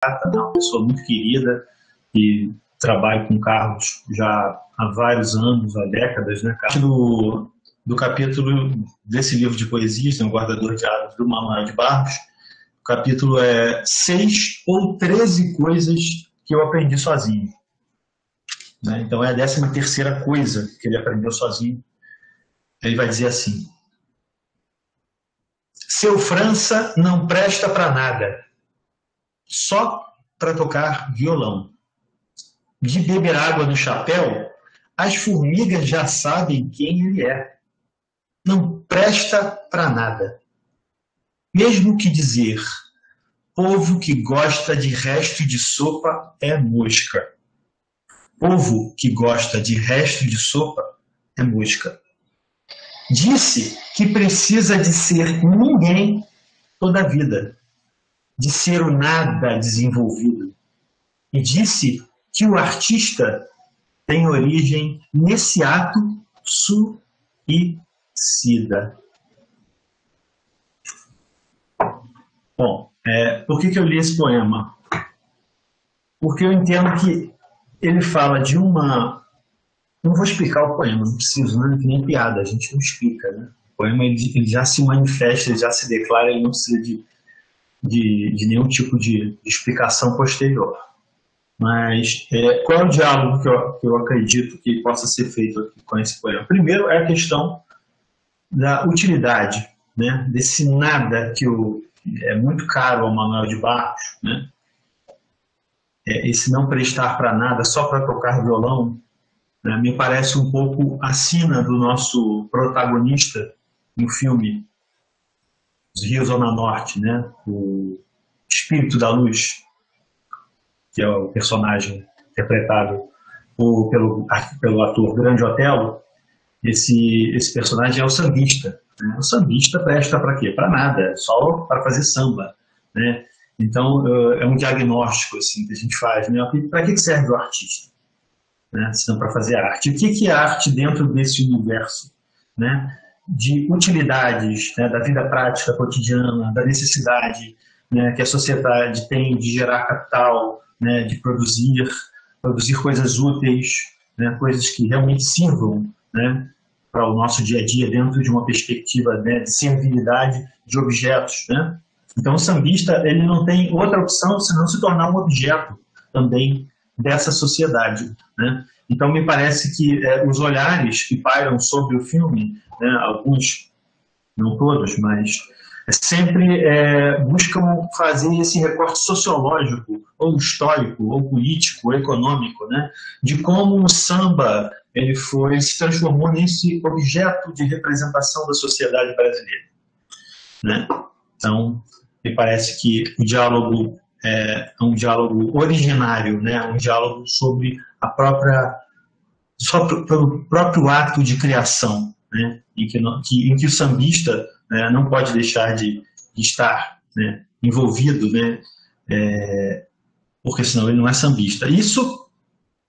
né, uma pessoa muito querida e trabalho com Carlos já há vários anos, há décadas, né, Carlos? Do capítulo desse livro de poesias, né, O Guardador de Aves, do Manuel de Barros, o capítulo é 6 ou 13 coisas que eu aprendi sozinho. Né? Então é a 13ª coisa que ele aprendeu sozinho. Ele vai dizer assim: seu França não presta para nada, só para tocar violão. De beber água no chapéu, as formigas já sabem quem ele é. Não presta para nada. Mesmo que dizer, povo que gosta de resto de sopa é mosca. Povo que gosta de resto de sopa é mosca. Disse que precisa de ser ninguém toda a vida, de ser o nada desenvolvido. E disse que o artista tem origem nesse ato suicida. Bom, por que eu li esse poema? Porque eu entendo que ele fala de uma... Não vou explicar o poema, não preciso, não é que nem piada, a gente não explica, né? O poema ele já se manifesta, ele já se declara, ele não precisa de nenhum tipo de explicação posterior. Mas qual é o diálogo que eu acredito que possa ser feito aqui com esse poema? Primeiro é a questão da utilidade, né? Desse nada que é muito caro ao Manuel de Barros, né? Esse não prestar para nada, só para tocar violão, né? Me parece um pouco a sina do nosso protagonista no filme Os Rios Zona Norte, né? O Espírito da Luz, que é o personagem interpretado pelo ator Grande Otelo. Esse personagem é o sambista. Né? O sambista presta para quê? Para nada, só para fazer samba. Né? Então, é um diagnóstico assim, que a gente faz. Né? Para que serve o artista? Né? Se não para fazer arte. O que é arte dentro desse universo? Né? De utilidades, né? Da vida prática cotidiana, da necessidade, né? Que a sociedade tem de gerar capital, né? De produzir coisas úteis, né? Coisas que realmente sirvam, né? Para o nosso dia a dia dentro de uma perspectiva, né? De servilidade de objetos. Né? Então o sambista ele não tem outra opção senão se tornar um objeto também dessa sociedade. Né? Então me parece que os olhares que pairam sobre o filme, né? Alguns, não todos, mas sempre buscam fazer esse recorte sociológico, ou histórico, ou político, ou econômico, né? De como o samba ele se transformou nesse objeto de representação da sociedade brasileira. Né? Então, me parece que o diálogo é um diálogo originário, né? Um diálogo sobre só pelo próprio ato de criação, né? em que o sambista, né, não pode deixar de estar, né, envolvido, né, porque senão ele não é sambista. Isso,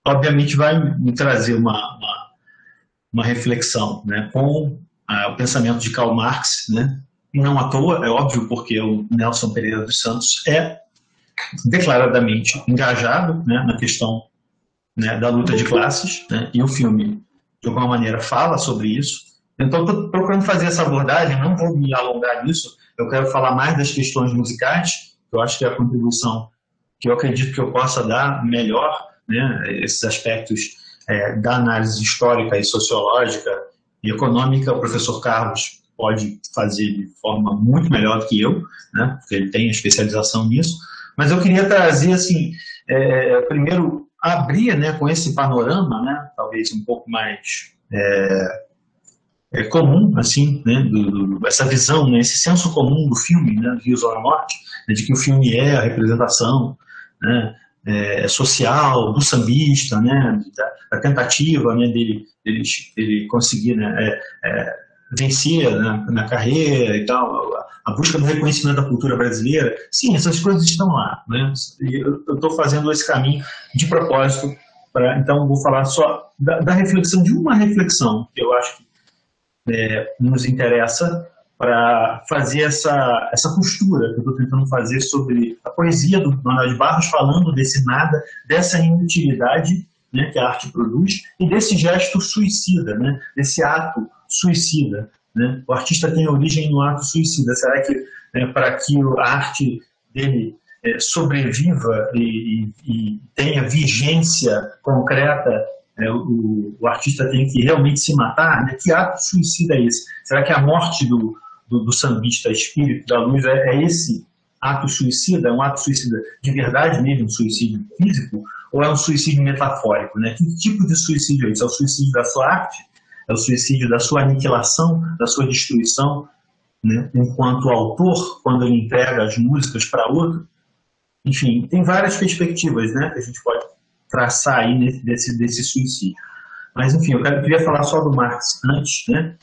obviamente, vai me trazer uma reflexão, né, com o pensamento de Karl Marx, né, e não à toa, é óbvio, porque o Nelson Pereira dos Santos é declaradamente engajado, né, na questão, né, da luta de classes, né, e o filme, de alguma maneira, fala sobre isso. Então, estou procurando fazer essa abordagem, não vou me alongar nisso, eu quero falar mais das questões musicais, que eu acho que é a contribuição que eu acredito que eu possa dar melhor, né, esses aspectos da análise histórica e sociológica e econômica, o professor Carlos pode fazer de forma muito melhor do que eu, né, porque ele tem especialização nisso, mas eu queria trazer, assim, primeiro, abrir, né, com esse panorama, né, talvez um pouco mais comum, assim, né, essa visão, né, esse senso comum do filme, né, Rio Zona Norte, né, de que o filme é a representação, né, social do sambista, né, da tentativa, né, dele conseguir, né, vencer, né, na carreira e tal, a busca do reconhecimento da cultura brasileira. Sim, essas coisas estão lá, né, e eu estou fazendo esse caminho de propósito, então vou falar só da reflexão, de uma reflexão que eu acho que nos interessa para fazer essa costura que eu estou tentando fazer sobre a poesia do Manuel de Barros, falando desse nada, dessa inutilidade, né, que a arte produz, e desse gesto suicida, né, desse ato suicida. Né? O artista tem origem no ato suicida. Será que, para que a arte dele sobreviva e tenha vigência concreta, o artista tem que realmente se matar? Né? Que ato suicida é esse? Será que a morte do sambista Espírito da Luz é esse ato suicida? É um ato suicida de verdade mesmo, um suicídio físico? Ou é um suicídio metafórico? Né? Que tipo de suicídio é isso? É o suicídio da sua arte? É o suicídio da sua aniquilação, da sua destruição, né? Enquanto autor, quando ele entrega as músicas para outro? Enfim, tem várias perspectivas, né, que a gente pode traçar aí desse suicídio. Mas, enfim, eu queria falar só do Marx antes, né?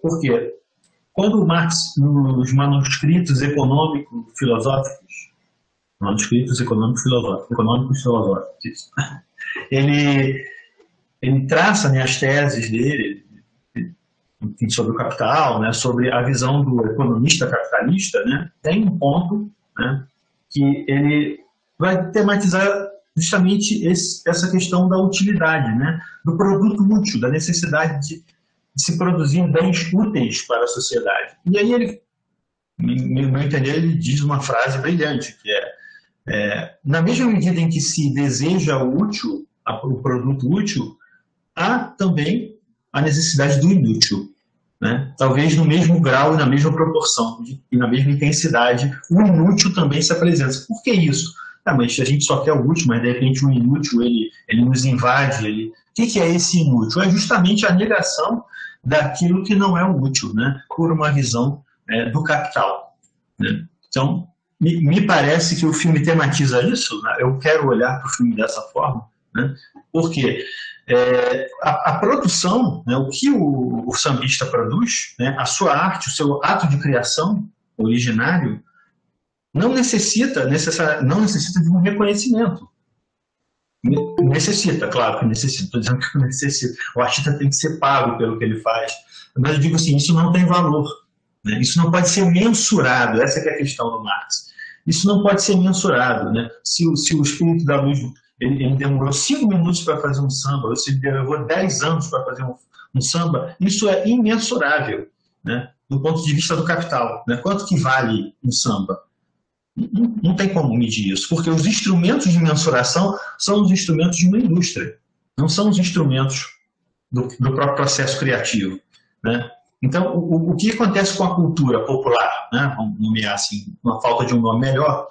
Porque quando o Marx, nos manuscritos econômico-filosóficos, ele traça, né, as teses dele, enfim, sobre o capital, né, sobre a visão do economista capitalista, né, tem um ponto, né, que ele vai tematizar justamente essa questão da utilidade, né, do produto útil, da necessidade de se produzir bens úteis para a sociedade. E aí ele, no meu entender, ele diz uma frase brilhante, que na mesma medida em que se deseja o útil, o produto útil, há também a necessidade do inútil. Né? Talvez no mesmo grau e na mesma proporção, e na mesma intensidade, o inútil também se apresenta. Por que isso? Mas a gente só quer o útil, mas de repente o inútil ele nos invade. O que é esse inútil? É justamente a negação daquilo que não é o útil, né? Por uma visão do capital. Né? Então, me parece que o filme tematiza isso, né? Eu quero olhar para o filme dessa forma, né? Porque a produção, né, o que o sambista produz, né, a sua arte, o seu ato de criação originário, não necessita de um reconhecimento. Necessita, claro que necessita, estou dizendo que necessita. O artista tem que ser pago pelo que ele faz. Mas eu digo assim, isso não tem valor. Né? Isso não pode ser mensurado, essa que é a questão do Marx. Isso não pode ser mensurado. Né? Se o Espírito da Luz ele demorou 5 minutos para fazer um samba, ou se ele demorou 10 anos para fazer um samba, isso é imensurável, né? Do ponto de vista do capital. Né? Quanto que vale um samba? Não tem como medir isso, porque os instrumentos de mensuração são os instrumentos de uma indústria, não são os instrumentos do próprio processo criativo. Né? Então, o que acontece com a cultura popular, né? Vamos nomear assim, uma falta de um nome melhor,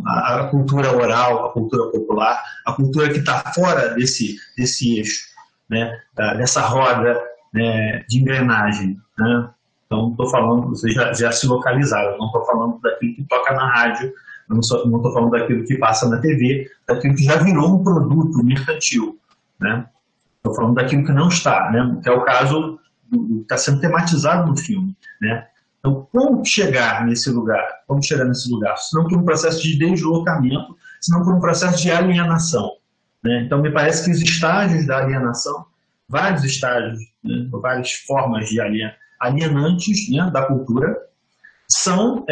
a cultura oral, a cultura popular, a cultura que está fora desse eixo, né? Dessa roda, né, de engrenagem. Né? Então, estou falando, vocês já se localizaram, não estou falando daquilo que toca na rádio, não estou falando daquilo que passa na TV, daquilo que já virou um produto mercantil. Né? Estou falando daquilo que não está, né? Que é o caso está sendo tematizado no filme, né? Então, como chegar nesse lugar? Como chegar nesse lugar? Se não por um processo de deslocamento, se não por um processo de alienação. Né? Então, me parece que os estágios da alienação, vários estágios, né? Várias formas de alienantes, né? Da cultura, são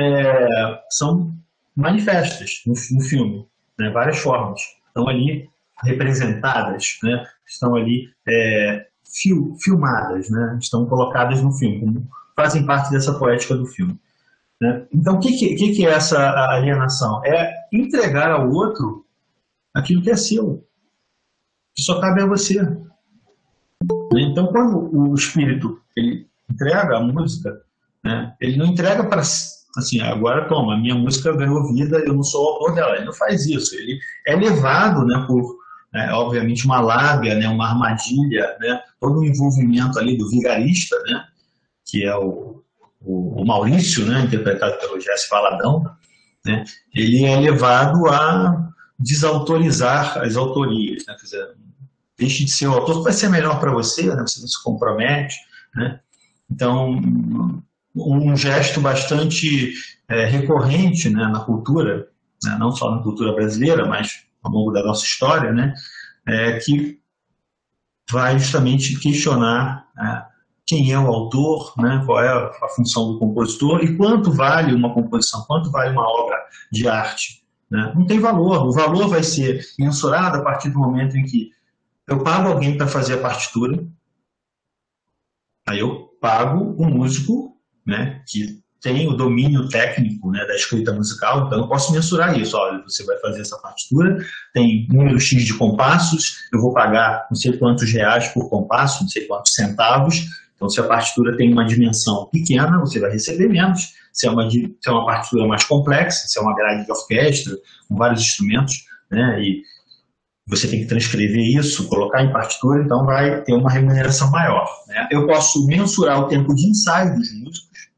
manifestas no filme, né? Várias formas. Estão ali representadas, né? Estão ali filmadas, né? Estão colocadas no filme, fazem parte dessa poética do filme. Né? Então, o que é essa alienação? É entregar ao outro aquilo que é seu, que só cabe a você. Então, quando o espírito ele entrega a música, né, ele não entrega para assim, agora toma, a minha música ganhou vida, eu não sou o autor dela. Ele não faz isso. Ele é levado, né, por obviamente uma lábia, né, uma armadilha, né, todo o envolvimento ali do vigarista, né, que é o Maurício, né, interpretado pelo Jesse Valadão, né, ele é levado a desautorizar as autorias, né, quer dizer, deixe de ser o autor, que vai ser melhor para você, né, você não se compromete. Né. Então, um gesto bastante recorrente, né, na cultura, né, não só na cultura brasileira, mas ao longo da nossa história, né, que vai justamente questionar quem é o autor, né, qual é a função do compositor e quanto vale uma composição, quanto vale uma obra de arte. Né? Não tem valor. O valor vai ser mensurado a partir do momento em que eu pago alguém para fazer a partitura, aí eu pago um músico, né, que tem o domínio técnico, né, da escrita musical, então eu posso mensurar isso. Olha, você vai fazer essa partitura, tem número X de compassos, eu vou pagar não sei quantos reais por compasso, não sei quantos centavos. Então, se a partitura tem uma dimensão pequena, você vai receber menos. Se é uma partitura mais complexa, se é uma grade de orquestra, com vários instrumentos, né, e você tem que transcrever isso, colocar em partitura, então vai ter uma remuneração maior. Né? Eu posso mensurar o tempo de ensaio dos músicos,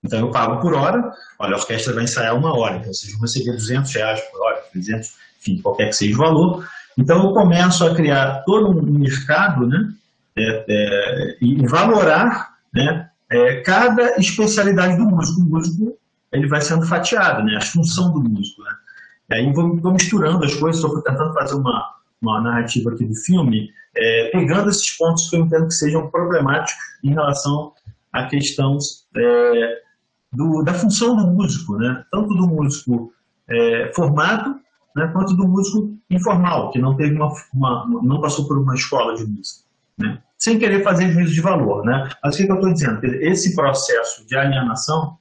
então eu pago por hora, olha, a orquestra vai ensaiar 1 hora, então vocês vão receber R$ 200 por hora, 300, enfim, qualquer que seja o valor. Então eu começo a criar todo um mercado, né, e valorar, né, cada especialidade do músico. O músico ele vai sendo fatiado, né, a função do músico. Né? E aí vou misturando as coisas, estou tentando fazer uma narrativa aqui do filme, pegando esses pontos que eu entendo que sejam problemáticos em relação à questão da função do músico, né? Tanto do músico formado, né, quanto do músico informal, que não teve não passou por uma escola de música, né? Sem querer fazer juízo de valor. Né? Mas o que eu estou dizendo? Esse processo de alienação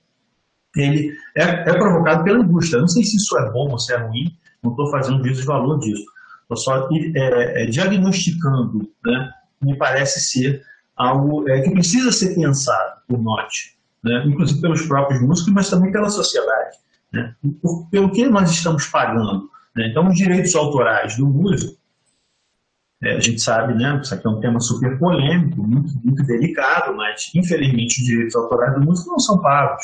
ele é provocado pela indústria. Eu não sei se isso é bom ou se é ruim, não estou fazendo juízo de valor disso. Estou só diagnosticando, né, me parece ser algo que precisa ser pensado por nós, né, inclusive pelos próprios músicos, mas também pela sociedade. Né, pelo que nós estamos pagando. Né? Então, os direitos autorais do músico, a gente sabe, né, isso aqui é um tema super polêmico, muito, muito delicado, mas, infelizmente, os direitos autorais do músico não são pagos.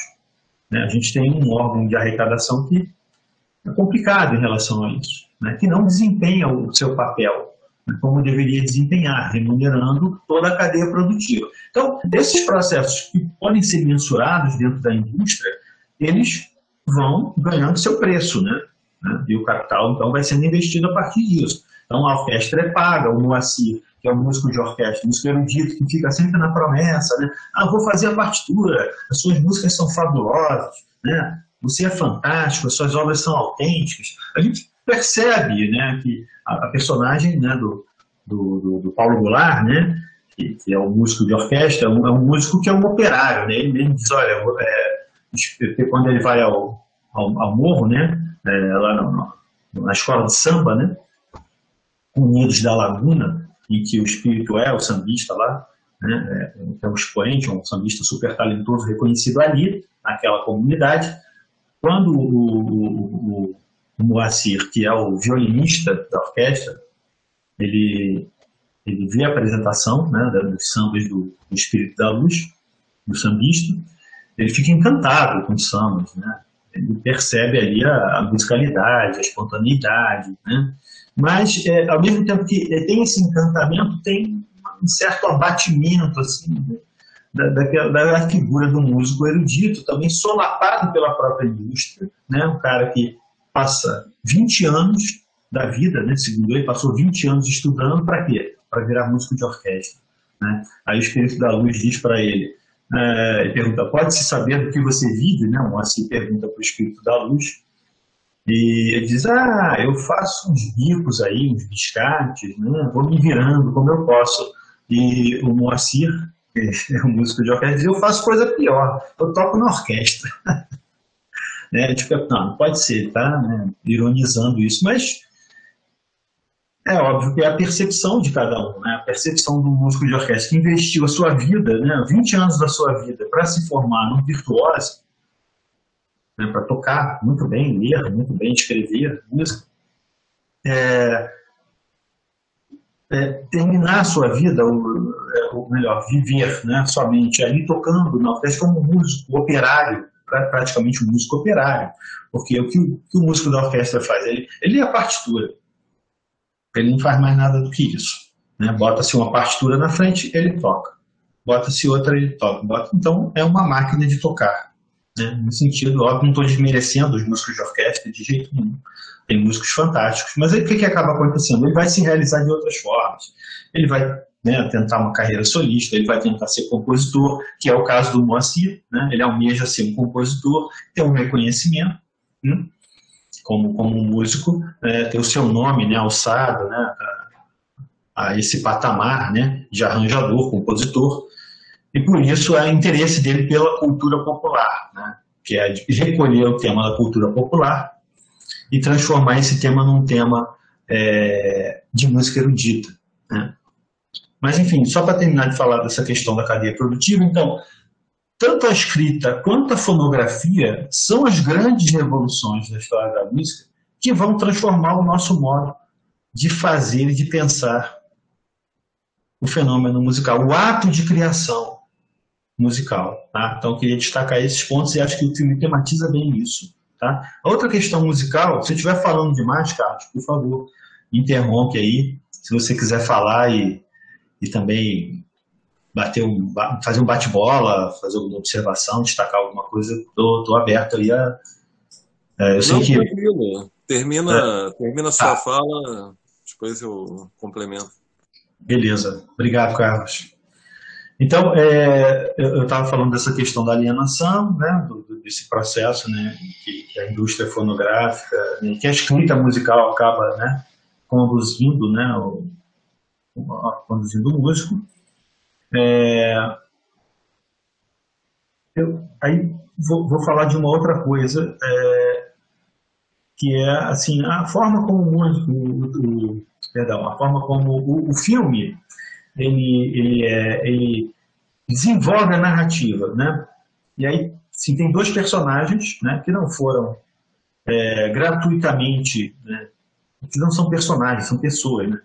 Né? A gente tem um órgão de arrecadação que é complicado em relação a isso, né? Que não desempenha o seu papel, né, como deveria desempenhar, remunerando toda a cadeia produtiva. Então, esses processos que podem ser mensurados dentro da indústria, eles vão ganhando seu preço, né? E o capital, então, vai sendo investido a partir disso. Então, a orquestra é paga, o Moacir, que é um músico de orquestra, músico erudito, que fica sempre na promessa, né? Vou fazer a partitura, as suas músicas são fabulosas, né? Você é fantástico, as suas obras são autênticas. A gente percebe, né, que a personagem, né, do Paulo Goulart, né, que é um músico de orquestra, é um músico que é um operário, né? Ele mesmo diz, olha, quando ele vai ao morro, né, lá na escola de samba, né, Unidos da Laguna, em que o espírito é o sambista lá, né, é um expoente, um sambista super talentoso, reconhecido ali, naquela comunidade. Quando o Moacir, que é o violinista da orquestra, ele vê a apresentação, né, dos sambas do Espírito da Luz, do sambista, ele fica encantado com os sambas, né? Ele percebe ali a musicalidade, a espontaneidade, né? Mas, ao mesmo tempo que tem esse encantamento, tem um certo abatimento assim, da figura do músico erudito, também solapado pela própria indústria, né? Um cara que passa 20 anos da vida, né? Segundo ele, passou 20 anos estudando para quê? Para virar músico de orquestra. Né? Aí o Espírito da Luz diz para ele, ele pergunta, pode-se saber do que você vive? Né? O Moacir pergunta para o Espírito da Luz, e ele diz, eu faço uns bicos aí, uns biscates, né? Vou me virando como eu posso. E o Moacir, que é um músico de orquestra, diz, eu faço coisa pior, eu toco na orquestra. Né? Tipo, não pode ser, tá? Né? Ironizando isso, mas é óbvio que é a percepção de cada um, né? A percepção do músico de orquestra que investiu a sua vida, né? 20 anos da sua vida para se formar num virtuoso, né? Para tocar muito bem, ler muito bem, escrever música, terminar a sua vida, ou melhor, viver, né? Somente ali tocando na orquestra como músico operário, praticamente um músico operário, porque o que o músico da orquestra faz? Ele lê a partitura, ele não faz mais nada do que isso. Né? Bota-se uma partitura na frente, ele toca. Bota-se outra, ele toca. Então, é uma máquina de tocar. Né? No sentido, óbvio, não estou desmerecendo os músicos de orquestra de jeito nenhum. Tem músicos fantásticos. Mas aí o que acaba acontecendo? Ele vai se realizar de outras formas. Ele vai né, tentar uma carreira solista, ele vai tentar ser compositor, que é o caso do Moacir, né, ele almeja ser um compositor, ter um reconhecimento, né, como músico, ter o seu nome, né, alçado, né, a esse patamar, né, de arranjador, compositor, e por isso é o interesse dele pela cultura popular, né, que é recolher o tema da cultura popular e transformar esse tema num tema de música erudita, né. Mas, enfim, só para terminar de falar dessa questão da cadeia produtiva, então, tanto a escrita quanto a fonografia são as grandes revoluções da história da música que vão transformar o nosso modo de fazer e de pensar o fenômeno musical, o ato de criação musical. Tá? Então, eu queria destacar esses pontos e acho que o filme tematiza bem isso. Tá? A outra questão musical, se eu estiver falando demais, Carlos, por favor, interrompe aí, se você quiser falar e também fazer um bate-bola, fazer alguma observação, destacar alguma coisa, estou aberto aí a... eu sei Não, que... tranquilo. Termina a sua fala, depois eu complemento. Beleza. Obrigado, Carlos. Então, eu estava falando dessa questão da alienação, né, desse processo, né, que a indústria fonográfica, né, que a escrita musical acaba, né, conduzindo, né, conduzindo o músico. Aí vou falar de uma outra coisa, que é assim, a forma como o músico, perdão, a forma como o filme ele desenvolve a narrativa, né? E aí, sim, tem dois personagens, né, que não foram gratuitamente, né, que não são personagens, são pessoas, né,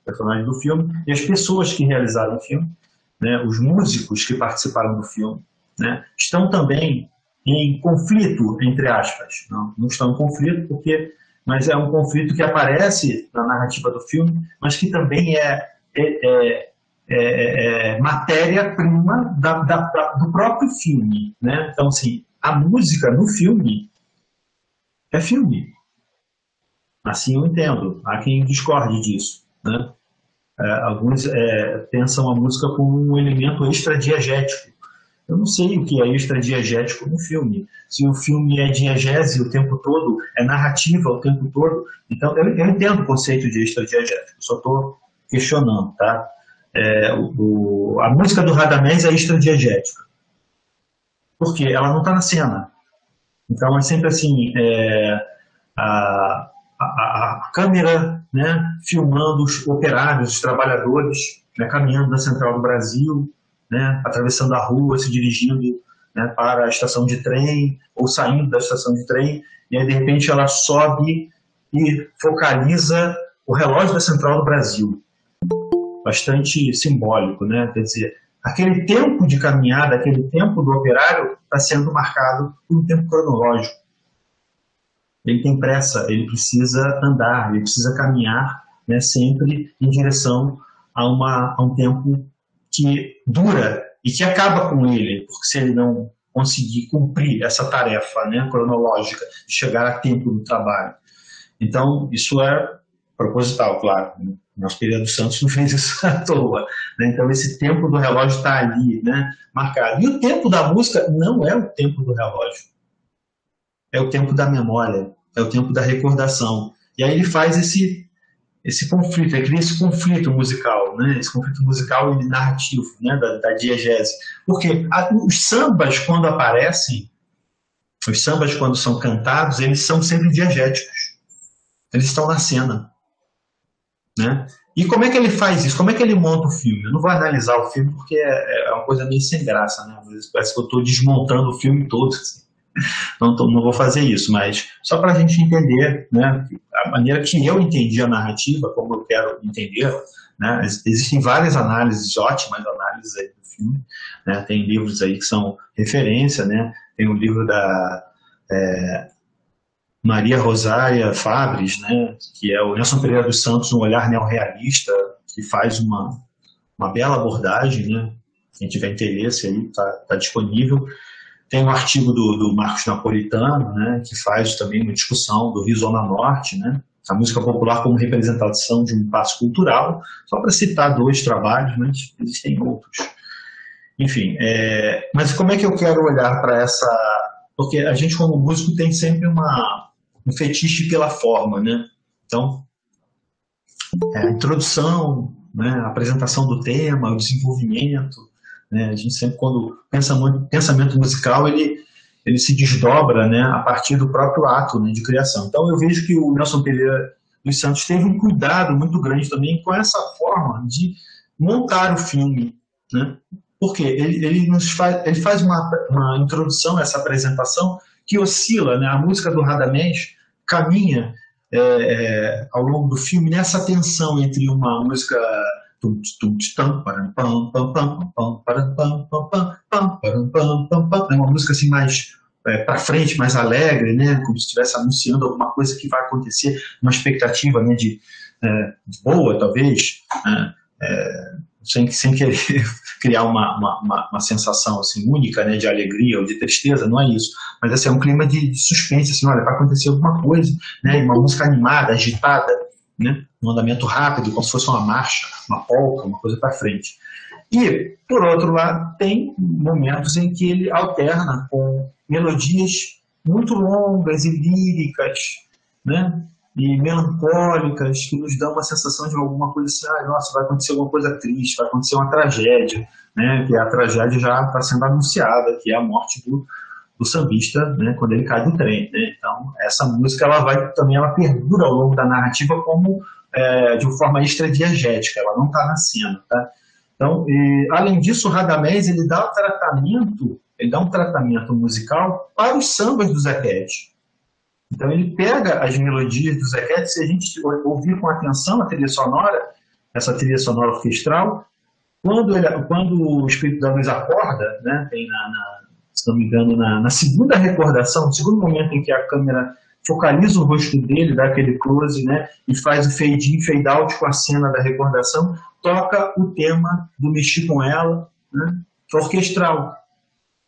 personagens do filme, e as pessoas que realizaram o filme, né, os músicos que participaram do filme, né, estão também em conflito, entre aspas. Não estão em conflito, mas é um conflito que aparece na narrativa do filme, mas que também é matéria-prima do próprio filme. Né? Então, assim, a música no filme é filme. Assim eu entendo. Há quem discorde disso. Né? Alguns pensam a música como um elemento extradiegético. Eu não sei o que é extradiegético no filme. Se o filme é diegese o tempo todo, é narrativa o tempo todo, então eu entendo o conceito de extradiegético, só estou questionando, tá? A música do Radamés é extradiegética, porque ela não está na cena. Então é sempre assim, a câmera, né, filmando os operários, os trabalhadores, né, caminhando da Central do Brasil, né, atravessando a rua, se dirigindo, né, para a estação de trem, ou saindo da estação de trem, e aí de repente ela sobe e focaliza o relógio da Central do Brasil. Bastante simbólico, né? Quer dizer, aquele tempo de caminhada, aquele tempo do operário está sendo marcado por um tempo cronológico. Ele tem pressa, ele precisa andar, ele precisa caminhar, né, sempre em direção a um tempo que dura e que acaba com ele, porque se ele não conseguir cumprir essa tarefa, né, cronológica, de chegar a tempo do trabalho. Então, isso é proposital, claro. Nosso Pereira dos Santos não fez isso à toa. Né? Então, esse tempo do relógio está ali, né, marcado. E o tempo da música não é o tempo do relógio. É o tempo da memória, é o tempo da recordação. E aí ele faz esse conflito, ele cria esse conflito musical, né? Esse conflito musical e narrativo, né? da diegese. Porque os sambas, quando aparecem, os sambas, quando são cantados, eles são sempre diegéticos. Eles estão na cena. Né? E como é que ele faz isso? Como é que ele monta o filme? Eu não vou analisar o filme porque é uma coisa meio sem graça. Né? Parece que eu estou desmontando o filme todo. Assim. Não vou fazer isso, mas só para a gente entender, né, a maneira que eu entendi a narrativa, como eu quero entender, né, existem várias análises, ótimas análises aí do filme, né, tem livros aí que são referência, né, tem o livro da Maria Rosária Fabres, né, que é o Nelson Pereira dos Santos, um olhar neorrealista, que faz uma bela abordagem, né, quem tiver interesse aí está disponível. Tem um artigo do Marcos Napolitano, né, que faz também uma discussão do Rio Zona Norte, né, a música popular como representação de um passo cultural, só para citar 2 trabalhos, mas existem outros. Enfim, mas como é que eu quero olhar para essa... Porque a gente, como músico, tem sempre um fetiche pela forma, né? Então, a introdução, né, a apresentação do tema, o desenvolvimento, né? A gente sempre, quando pensa muito, pensamento musical, ele se desdobra, né, a partir do próprio ato, né, de criação. Então, eu vejo que o Nelson Pereira dos Santos teve um cuidado muito grande também com essa forma de montar o filme, né? Porque ele faz uma introdução a essa apresentação que oscila, né? A música do Radamés caminha ao longo do filme nessa tensão entre uma música uma música assim mais para frente, mais alegre, né? Como se estivesse anunciando alguma coisa que vai acontecer, uma expectativa, né, de boa, talvez, né? Sem querer criar uma sensação assim, única, né, de alegria ou de tristeza, não é isso. Mas assim, é um clima de suspense, assim, olha, vai acontecer alguma coisa, né, uma música animada, agitada, né, um andamento rápido, como se fosse uma marcha, uma polca, uma coisa para frente. E, por outro lado, tem momentos em que ele alterna com melodias muito longas e líricas, né, e melancólicas, que nos dão uma sensação de alguma coisa assim, nossa, vai acontecer alguma coisa triste, vai acontecer uma tragédia, né, que a tragédia já está sendo anunciada, que é a morte do sambista, né, quando ele cai do trem, né? Então, essa música ela perdura ao longo da narrativa como de uma forma extradiegética, ela não está na cena, tá? Então, além disso, o Radamés ele dá um tratamento musical para os sambas do Zequete. Então ele pega as melodias do Zequete, se a gente ouvir com atenção a trilha sonora, essa trilha sonora orquestral, quando o Espírito da Luz acorda, né, tem se não me engano, na segunda recordação, no segundo momento em que a câmera focaliza o rosto dele, dá aquele close, né, e faz o fade in, fade out com a cena da recordação, toca o tema do Mexi com Ela, né, orquestral,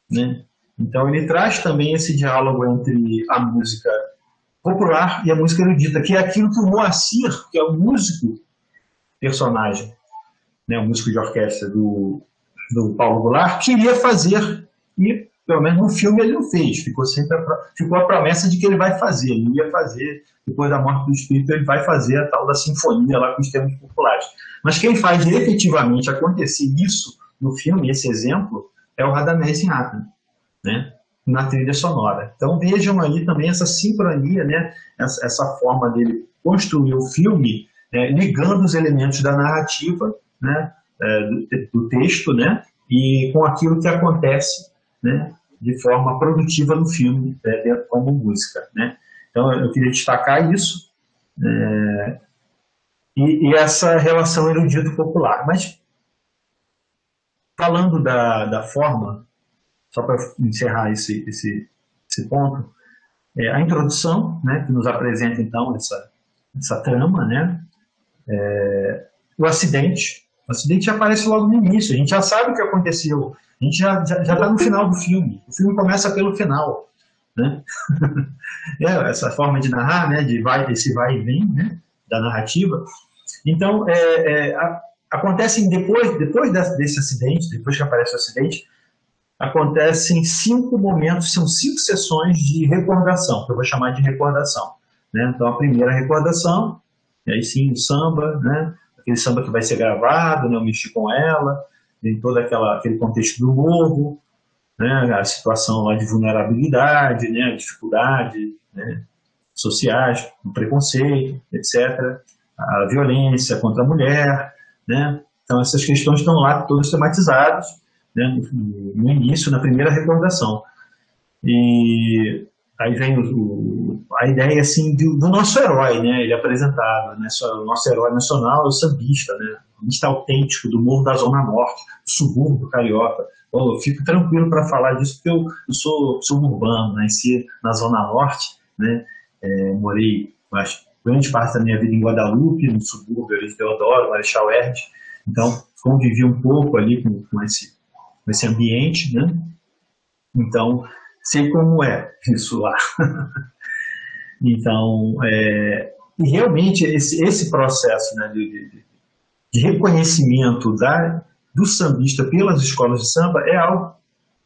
né? Então ele traz também esse diálogo entre a música popular e a música erudita, que é aquilo que o Moacir, que é o músico personagem, né, o músico de orquestra do Paulo Goulart, queria fazer, e pelo menos no filme ele não fez, ficou a promessa de que ele vai fazer, ele ia fazer, depois da morte do espírito ele vai fazer a tal da sinfonia lá com os termos populares. Mas quem faz efetivamente acontecer isso no filme, esse exemplo, é o Radamés Inhattan, né, na trilha sonora. Então vejam aí também essa sincronia, né, essa forma dele construir o filme, ligando os elementos da narrativa, né, do texto, né, e com aquilo que acontece, né, de forma produtiva no filme, como música, né. Então eu queria destacar isso, e essa relação erudito-popular. Mas falando da forma, só para encerrar esse ponto, a introdução, né, que nos apresenta, então, essa trama, né, o acidente aparece logo no início, a gente já sabe o que aconteceu, a gente já está no final do filme, o filme começa pelo final, né, essa forma de narrar, né, esse vai e vem, né, da narrativa. Então, acontecem depois desse acidente, depois que aparece o acidente, acontecem 5 momentos, são 5 sessões de recordação, que eu vou chamar de recordação, né? Então, a primeira recordação, e aí sim o samba, né? Aquele samba que vai ser gravado, né? Eu mexi com ela, em todo aquele contexto do morro, né? A situação lá de vulnerabilidade, né? A dificuldade, né, sociais, o preconceito, etc., a violência contra a mulher, né? Então, essas questões estão lá todas tematizadas, né, no início, na primeira recordação. E aí vem a ideia assim, do nosso herói, né, ele é apresentado, né, o nosso herói nacional é o sambista, né, o sambista autêntico do morro da Zona Norte, do subúrbio carioca. Bom, eu fico tranquilo para falar disso porque eu sou suburbano, nasci na Zona Norte, né, morei grande parte da minha vida em Guadalupe, no subúrbio de Deodoro, Marechal Hermes, então convivi um pouco ali com esse ambiente, né? Então, sei como é isso lá. Então, E realmente esse processo, né, de reconhecimento do sambista pelas escolas de samba é algo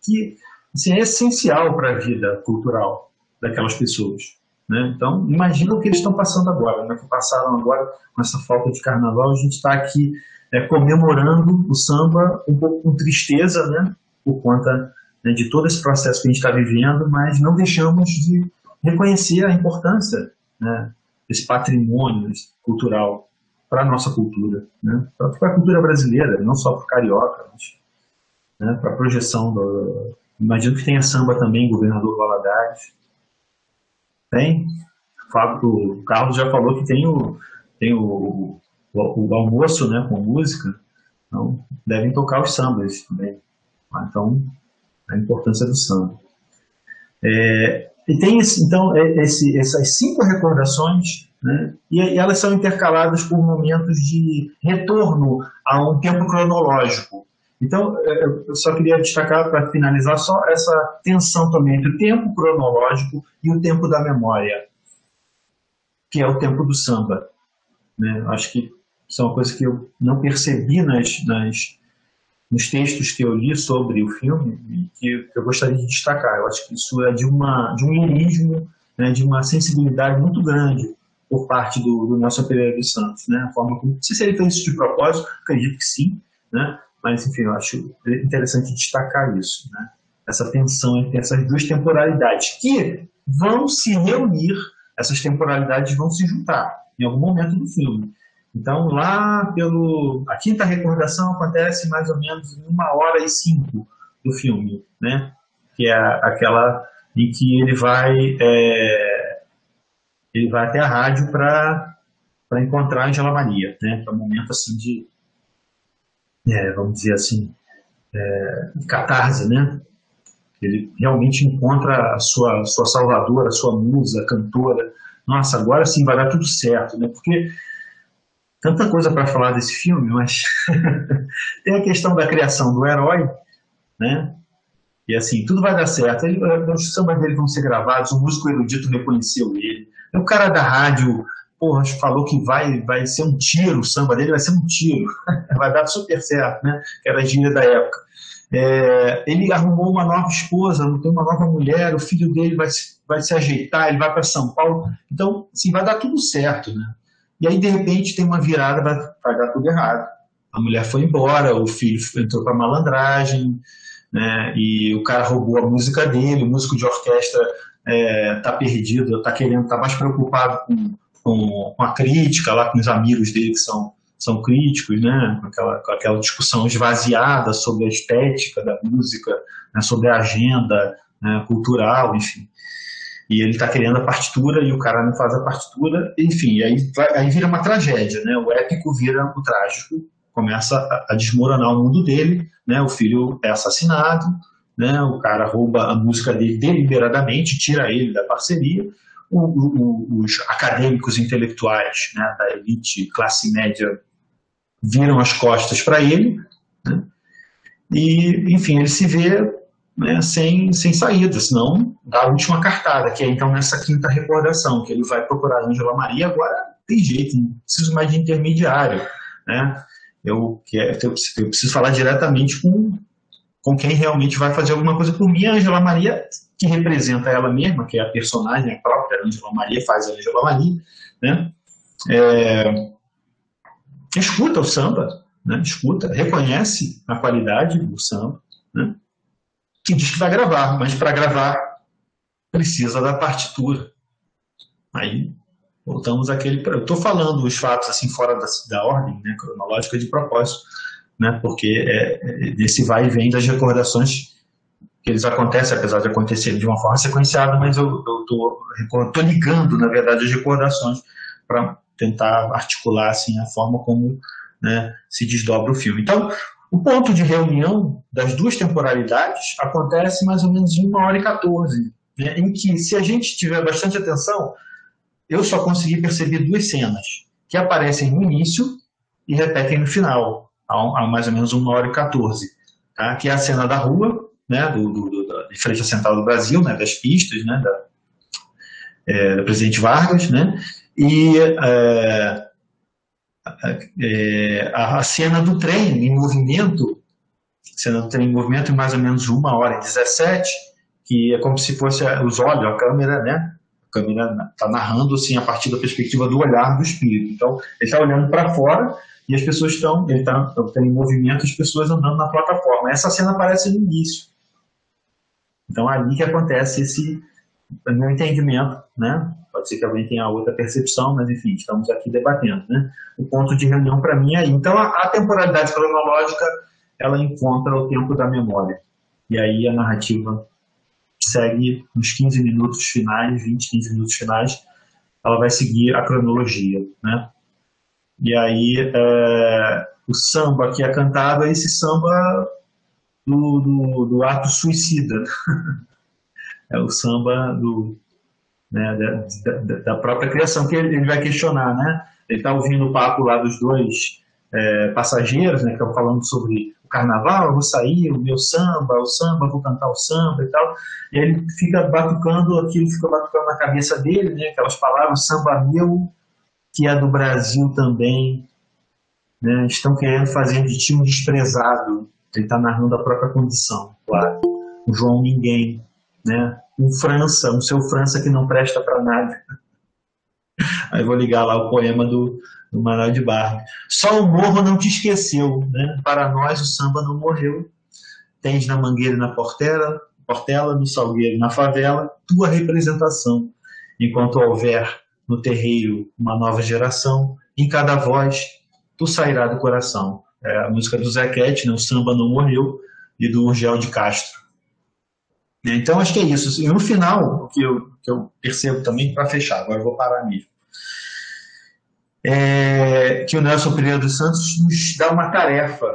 que assim, é essencial para a vida cultural daquelas pessoas. Né? Então, imagina o que eles estão passando agora, né? Que passaram agora com essa falta de carnaval. A gente está aqui comemorando o samba um pouco com tristeza, né? Por conta, né, de todo esse processo que a gente está vivendo, mas não deixamos de reconhecer a importância, né, desse patrimônio cultural para a nossa cultura, né? Para a cultura brasileira, não só para o carioca, mas, né, para a projeção do... Imagino que tenha samba também, Governador Valadares. Tem. O Carlos já falou que tem o almoço, né, com música, então devem tocar os sambas também. Então, a importância do samba. E tem, então, essas 5 recordações, né, e elas são intercaladas por momentos de retorno a um tempo cronológico. Então, eu só queria destacar, para finalizar, só essa tensão também entre o tempo cronológico e o tempo da memória, que é o tempo do samba. Né? Acho que isso é uma coisa que eu não percebi nos textos que eu li sobre o filme e que eu gostaria de destacar. Eu acho que isso é de um lirismo, né, de uma sensibilidade muito grande por parte do Nelson Pereira dos Santos. Né? A forma como, não sei se ele fez isso de propósito, acredito que sim, né? Mas, enfim, eu acho interessante destacar isso, né? Essa tensão entre essas 2 temporalidades, que vão se reunir, essas temporalidades vão se juntar em algum momento do filme. Então, lá a 5ª recordação acontece mais ou menos em 1h05 do filme, né? Que é aquela em que ele vai até a rádio para encontrar a Angela Maria, né? Que é um momento assim de... vamos dizer assim, catarse, né? Ele realmente encontra a sua salvadora, a sua musa, a cantora. Nossa, agora sim vai dar tudo certo, né? Porque tanta coisa para falar desse filme, mas tem a questão da criação do herói, né? E assim, tudo vai dar certo. Os sambas dele vão ser gravados, o músico erudito reconheceu ele. O cara da rádio... Porra, falou que vai ser um tiro, o samba dele vai ser um tiro, vai dar super certo, né? Que era a gíria da época. Ele arrumou uma nova esposa, tem uma nova mulher, o filho dele vai se ajeitar, ele vai para São Paulo, então, assim, vai dar tudo certo, né? E aí, de repente, tem uma virada, vai dar tudo errado. A mulher foi embora, o filho entrou para malandragem, né? E o cara roubou a música dele, o músico de orquestra tá perdido, tá mais preocupado com a crítica lá, com os amigos dele que são críticos, né? Com aquela discussão esvaziada sobre a estética da música, né? Sobre a agenda, né, cultural, enfim. E ele está querendo a partitura e o cara não faz a partitura, enfim, aí vira uma tragédia, né? O épico vira o trágico, começa a desmoronar o mundo dele, né? O filho é assassinado, né? O cara rouba a música dele deliberadamente, tira ele da parceria. Os acadêmicos intelectuais, né, da elite classe média viram as costas para ele, né, e, enfim, ele se vê, né, sem saída, senão dá a última cartada, que é então nessa 5ª recordação, que ele vai procurar a Ângela Maria. Agora tem jeito, não preciso mais de intermediário, né? Eu preciso falar diretamente com quem realmente vai fazer alguma coisa por mim. A Ângela Maria, que representa ela mesma, que é a personagem, a própria Ângela Maria, faz a Ângela Maria, né? Escuta o samba, né? Escuta, reconhece a qualidade do samba, né? Que diz que vai gravar, mas para gravar precisa da partitura. Aí voltamos àquele... Eu estou falando os fatos assim fora da ordem, né, cronológica de propósito, né? Porque desse vai e vem das recordações que eles acontecem, apesar de acontecerem de uma forma sequenciada, mas eu estou ligando, na verdade, as recordações para tentar articular assim, a forma como, né, se desdobra o filme. Então, o ponto de reunião das 2 temporalidades acontece mais ou menos em 1h14, né, em que, se a gente tiver bastante atenção, eu só consegui perceber 2 cenas, que aparecem no início e repetem no final, a mais ou menos 1h14, tá? Que é a cena da rua, né, de frente à Central do Brasil, né, das pistas, né, da Presidente Vargas, né, E a cena do trem em movimento, cena do trem em movimento em mais ou menos 1h17, que é como se fosse os olhos, a câmera, né? A câmera está narrando assim, a partir da perspectiva do olhar do espírito. Então, ele está olhando para fora e as pessoas estão, ele está em movimento, as pessoas andando na plataforma. Essa cena aparece no início. Então, é ali que acontece esse, no meu entendimento, né? Pode ser que alguém tenha outra percepção, mas enfim, estamos aqui debatendo, né? O ponto de reunião para mim é aí. Então, a temporalidade cronológica, ela encontra o tempo da memória. E aí a narrativa segue nos 15 minutos finais, 20, 15 minutos finais, ela vai seguir a cronologia, né? E aí o samba que é cantado é esse samba do ato suicida. É o samba né, da própria criação, que ele vai questionar, né? Ele está ouvindo o papo lá dos dois passageiros, né, que estão falando sobre o carnaval, eu vou sair, o meu samba, vou cantar o samba e tal. E aí ele fica batucando aquilo, fica batucando na cabeça dele, né, aquelas palavras, samba meu, que é do Brasil também, né, estão querendo fazer de ti um desprezado. Ele está narrando a própria condição, claro. O João Ninguém, né? Um França, um seu França que não presta para nada. Aí vou ligar lá o poema do Manuel de Barros. Só o morro não te esqueceu, né? Para nós o samba não morreu. Tens na Mangueira e na Portela, no Salgueiro e na favela, tua representação. Enquanto houver no terreiro uma nova geração, em cada voz tu sairá do coração. É a música do Zequete, né? O samba não morreu, e do Urgel de Castro. Então, acho que é isso. E no final, o que eu percebo também, para fechar, agora eu vou parar mesmo, é que o Nelson Pereira dos Santos nos dá uma tarefa.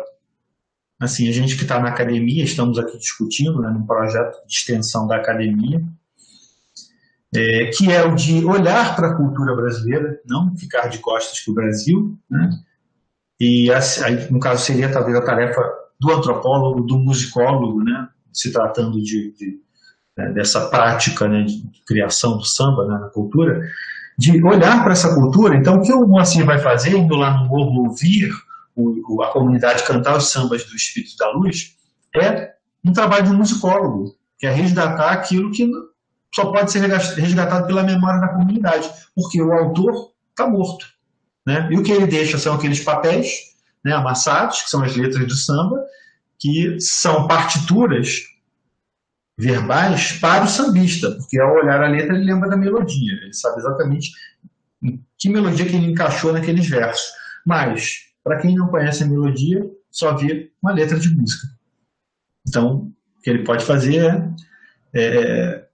Assim, a gente que está na academia, estamos aqui discutindo, né, num projeto de extensão da academia, que é o de olhar para a cultura brasileira, não ficar de costas para o Brasil, né? E aí, no caso, seria talvez a tarefa do antropólogo, do musicólogo, né? Se tratando dessa prática, né, de criação do samba, né, na cultura, de olhar para essa cultura. Então, o que o Moacir vai fazer, indo lá no morro ouvir a comunidade cantar os sambas do Espírito da Luz, é um trabalho de um musicólogo, que é resgatar aquilo que só pode ser resgatado pela memória da comunidade, porque o autor está morto, né? E o que ele deixa são aqueles papéis, né, amassados, que são as letras do samba, que são partituras verbais para o sambista, porque ao olhar a letra ele lembra da melodia, ele sabe exatamente que melodia que ele encaixou naqueles versos. Mas, para quem não conhece a melodia, só vê uma letra de música. Então, o que ele pode fazer é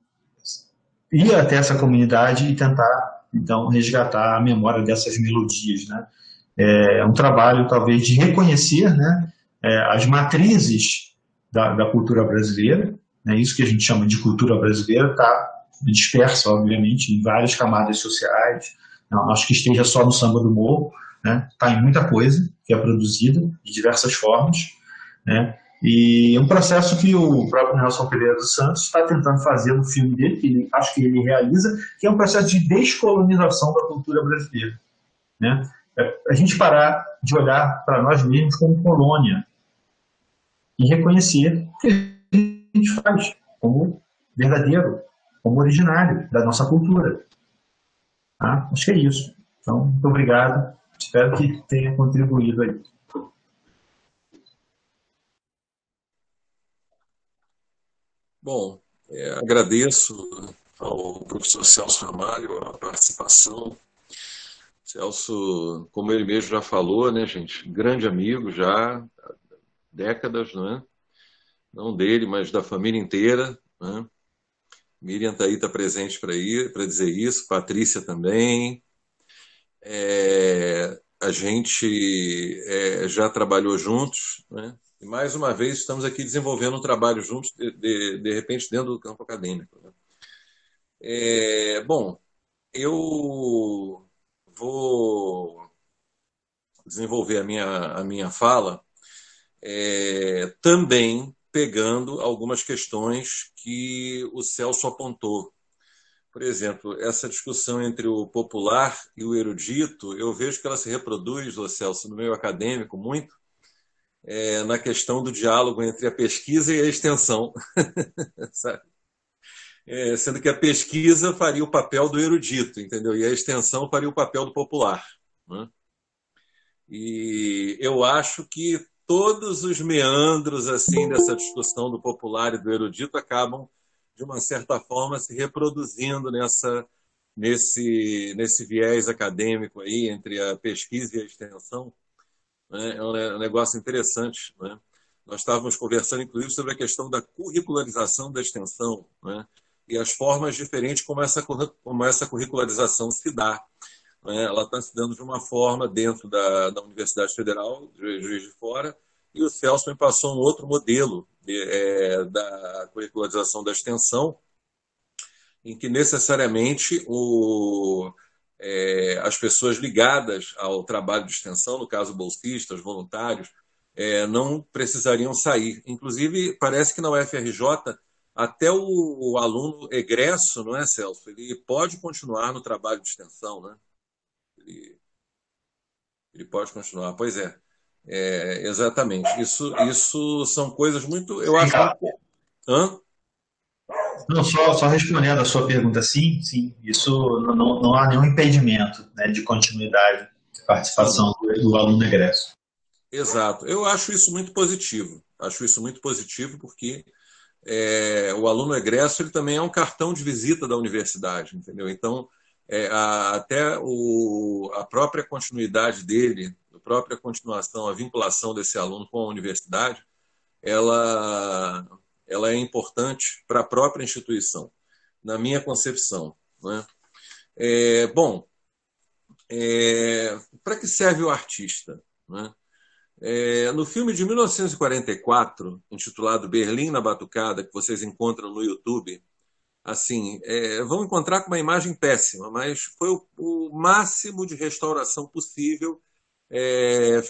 ir até essa comunidade e tentar, então, resgatar a memória dessas melodias, né? É um trabalho, talvez, de reconhecer, né, as matrizes da cultura brasileira, né, isso que a gente chama de cultura brasileira está dispersa, obviamente, em várias camadas sociais. Não acho que esteja só no samba do morro, né? Está em muita coisa que é produzida de diversas formas, né? E é um processo que o próprio Nelson Pereira dos Santos está tentando fazer no filme dele, que acho que ele realiza, que é um processo de descolonização da cultura brasileira, né? A gente parar de olhar para nós mesmos como colônia e reconhecer que a gente faz como verdadeiro, como originário da nossa cultura. Tá? Acho que é isso. Então, muito obrigado. Espero que tenha contribuído aí. Bom, agradeço ao professor Celso Ramalho a participação. Celso, como ele mesmo já falou, né, gente, grande amigo já há décadas, não é? Não dele, mas da família inteira, né? Miriam está aí, está presente para dizer isso, Patrícia também. A gente já trabalhou juntos, né? E mais uma vez estamos aqui desenvolvendo um trabalho juntos, de repente dentro do campo acadêmico, né? Bom, eu vou desenvolver a minha fala também pegando algumas questões que o Celso apontou, por exemplo, essa discussão entre o popular e o erudito, eu vejo que ela se reproduz, ô Celso, no meio acadêmico muito, na questão do diálogo entre a pesquisa e a extensão, sabe? Sendo que a pesquisa faria o papel do erudito, entendeu? E a extensão faria o papel do popular, né? E eu acho que todos os meandros assim dessa discussão do popular e do erudito acabam, de uma certa forma, se reproduzindo nesse viés acadêmico aí entre a pesquisa e a extensão, né? É um negócio interessante, né? Nós estávamos conversando, inclusive, sobre a questão da curricularização da extensão, né? E as formas diferentes como essa curricularização se dá, né? Ela está se dando de uma forma dentro da Universidade Federal de Juiz de Fora, e o Celso me passou um outro modelo da curricularização da extensão, em que necessariamente as pessoas ligadas ao trabalho de extensão, no caso bolsistas, voluntários, não precisariam sair. Inclusive, parece que na UFRJ, até o aluno egresso, não é, Celso? Ele pode continuar no trabalho de extensão, né? Ele pode continuar. Pois é, exatamente. Isso são coisas muito, eu acho muito. Hã? Não, só respondendo a sua pergunta, sim, sim, isso não há nenhum impedimento, né, de continuidade de Sim, participação do aluno egresso. exato. Eu acho isso muito positivo. Acho isso muito positivo porque o aluno egresso ele também é um cartão de visita da universidade, entendeu? Então, até a própria continuidade dele, a própria continuação, a vinculação desse aluno com a universidade, ela, ela é importante para a própria instituição, na minha concepção, né? Bom, para que serve o artista, né? No filme de 1944, intitulado Berlim na Batucada, que vocês encontram no YouTube, assim, vão encontrar com uma imagem péssima, mas foi o máximo de restauração possível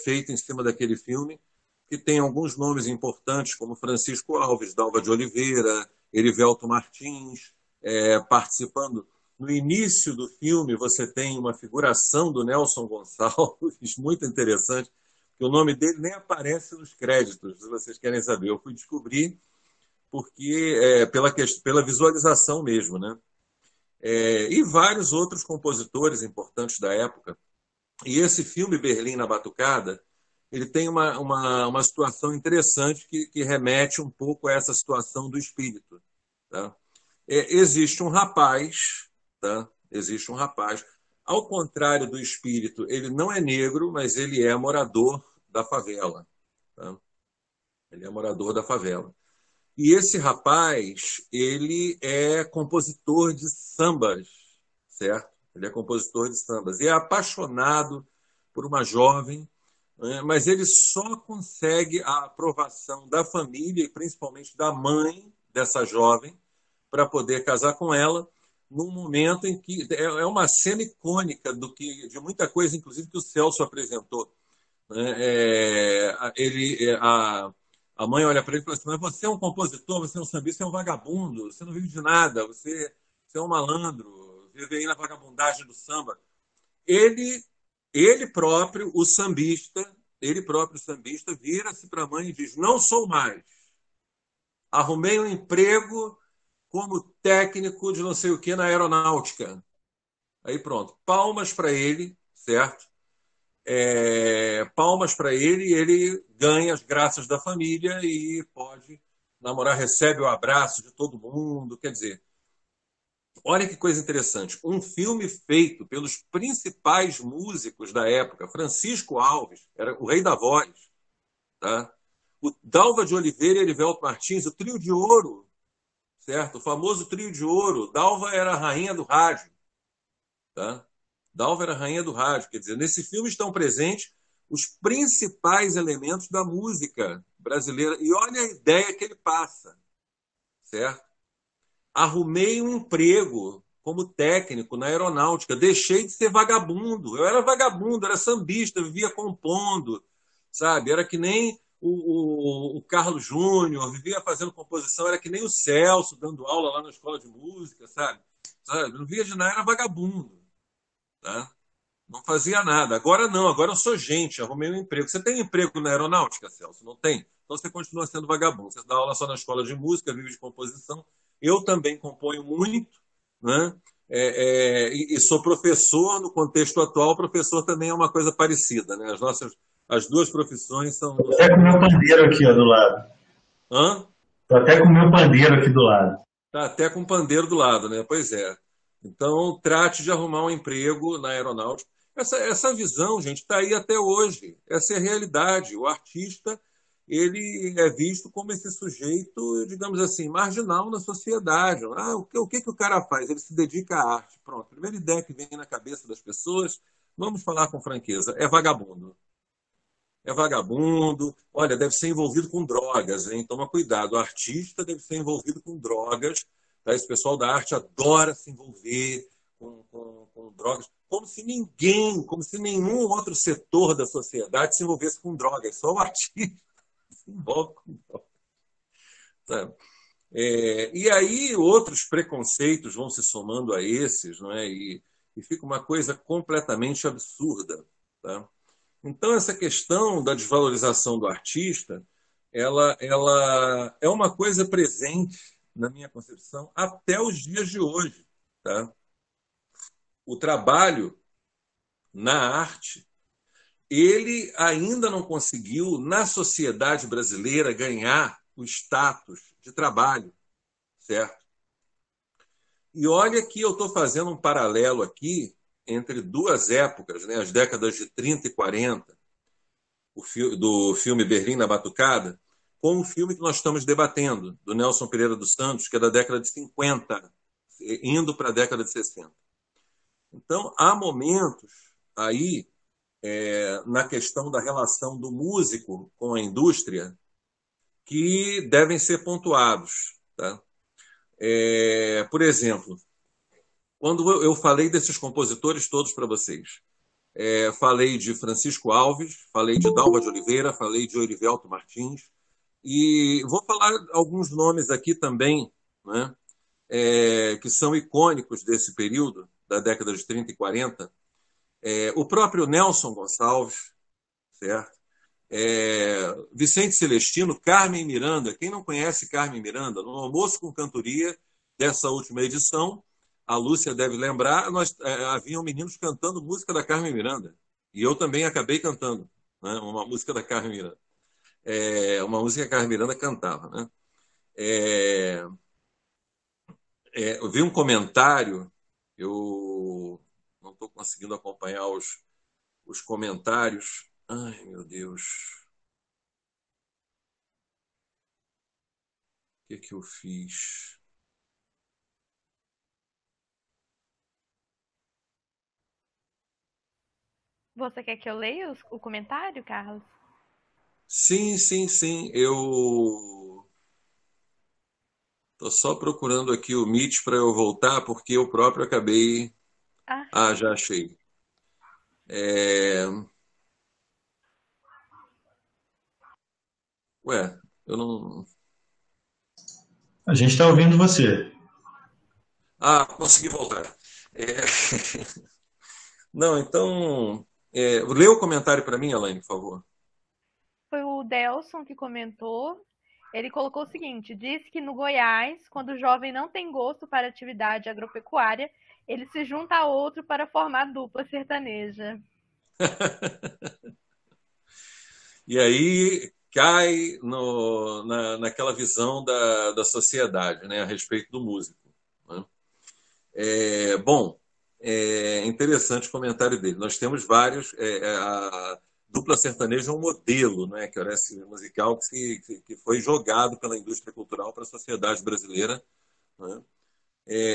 feito em cima daquele filme, que tem alguns nomes importantes, como Francisco Alves, Dalva de Oliveira, Erivelto Martins, participando. No início do filme, você tem uma figuração do Nelson Gonçalves, muito interessante, que o nome dele nem aparece nos créditos, se vocês querem saber. Eu fui descobrir porque pela visualização mesmo, né? E vários outros compositores importantes da época. E esse filme, Berlim na Batucada, ele tem uma situação interessante que remete um pouco a essa situação do espírito. Tá? Existe um rapaz, tá? Existe um rapaz. Ao contrário do espírito, ele não é negro, mas ele é morador da favela. Tá? Ele é morador da favela. E esse rapaz, ele é compositor de sambas, certo? Ele é compositor de sambas. E é apaixonado por uma jovem, né? Mas ele só consegue a aprovação da família e principalmente da mãe dessa jovem para poder casar com ela num momento em que é uma cena icônica de muita coisa, inclusive que o Celso apresentou, né? A mãe olha para ele e fala assim: mas você é um compositor, você é um sambista, você é um vagabundo, você não vive de nada, você é um malandro, vive aí na vagabundagem do samba. Ele, ele próprio, o sambista, ele próprio, o sambista, vira-se para a mãe e diz: não sou mais. Arrumei um emprego como técnico de não sei o que na aeronáutica. Aí pronto, palmas para ele, certo? Palmas para ele e ele ganha as graças da família e pode namorar, recebe o abraço de todo mundo. Quer dizer, olha que coisa interessante. Um filme feito pelos principais músicos da época, Francisco Alves, era o rei da voz, tá? O Dalva de Oliveira e Erivelto Martins, o trio de ouro, certo? O famoso trio de ouro. Dalva era a rainha do rádio, tá? Dalva era a rainha do rádio. Quer dizer, nesse filme estão presentes os principais elementos da música brasileira. E olha a ideia que ele passa, certo? Arrumei um emprego como técnico na aeronáutica, deixei de ser vagabundo. Eu era vagabundo, era sambista, vivia compondo, sabe? Era que nem o Carlos Júnior, vivia fazendo composição, era que nem o Celso, dando aula lá na escola de música, sabe? sabe? Não via de nada, era vagabundo, tá? Não fazia nada. Agora não, agora eu sou gente, arrumei um emprego. Você tem emprego na aeronáutica, Celso? Não tem? Então você continua sendo vagabundo. Você dá aula só na escola de música, vive de composição. Eu também componho muito, né? E sou professor no contexto atual. Professor também é uma coisa parecida, né? As duas profissões Tô até com o meu pandeiro aqui, ó, do lado. Hã? Tô até com o meu pandeiro aqui do lado. Tá até com pandeiro do lado, né? Pois é. Então, trate de arrumar um emprego na aeronáutica. Essa visão, gente, está aí até hoje. Essa é a realidade. O artista, ele é visto como esse sujeito, digamos assim, marginal na sociedade. Ah, o que o cara faz? Ele se dedica à arte. Pronto. A primeira ideia que vem na cabeça das pessoas, vamos falar com franqueza, é vagabundo. É vagabundo, olha, deve ser envolvido com drogas, hein? Toma cuidado, o artista deve ser envolvido com drogas, tá? Esse pessoal da arte adora se envolver com drogas, como se ninguém, como se nenhum outro setor da sociedade se envolvesse com drogas, só o artista se envolve com drogas, sabe? E aí outros preconceitos vão se somando a esses, não é? E fica uma coisa completamente absurda, tá? Então, essa questão da desvalorização do artista, ela é uma coisa presente, na minha concepção, até os dias de hoje. Tá? O trabalho na arte, ele ainda não conseguiu, na sociedade brasileira, ganhar o status de trabalho, certo? E olha que eu estou fazendo um paralelo aqui entre duas épocas, né? As décadas de 30 e 40, do filme Berlim na Batucada, com o filme que nós estamos debatendo, do Nelson Pereira dos Santos, que é da década de 50, indo para a década de 60. Então, há momentos aí, na questão da relação do músico com a indústria, que devem ser pontuados. Tá? Por exemplo, quando eu falei desses compositores todos para vocês, falei de Francisco Alves, falei de Dalva de Oliveira, falei de Orivelto Martins, e vou falar alguns nomes aqui também, né, que são icônicos desse período, da década de 30 e 40. O próprio Nelson Gonçalves, certo? Vicente Celestino, Carmen Miranda. Quem não conhece Carmen Miranda? No Almoço com Cantoria, dessa última edição, a Lúcia deve lembrar, haviam meninos cantando música da Carmen Miranda. E eu também acabei cantando, né, uma música da Carmen Miranda. Uma música que a Carmen Miranda cantava. Né? Eu vi um comentário, eu não estou conseguindo acompanhar os comentários. Ai, meu Deus. O que eu fiz? Você quer que eu leia o comentário, Carlos? Sim, sim, sim. Eu estou só procurando aqui o Meet para eu voltar, porque eu próprio acabei. Ah, Ah, já achei. É... Ué, eu não. A gente está ouvindo você. Ah, consegui voltar. É... Não, então. Lê o comentário para mim, Elaine, por favor. foi o Delson que comentou. Ele colocou o seguinte: diz que no Goiás, quando o jovem não tem gosto para atividade agropecuária, ele se junta a outro para formar dupla sertaneja. E aí cai naquela visão da sociedade, né, a respeito do músico. Né? Bom, é interessante o comentário dele. Nós temos vários. A dupla sertaneja é um modelo, né, que era esse musical que foi jogado pela indústria cultural para a sociedade brasileira. Né?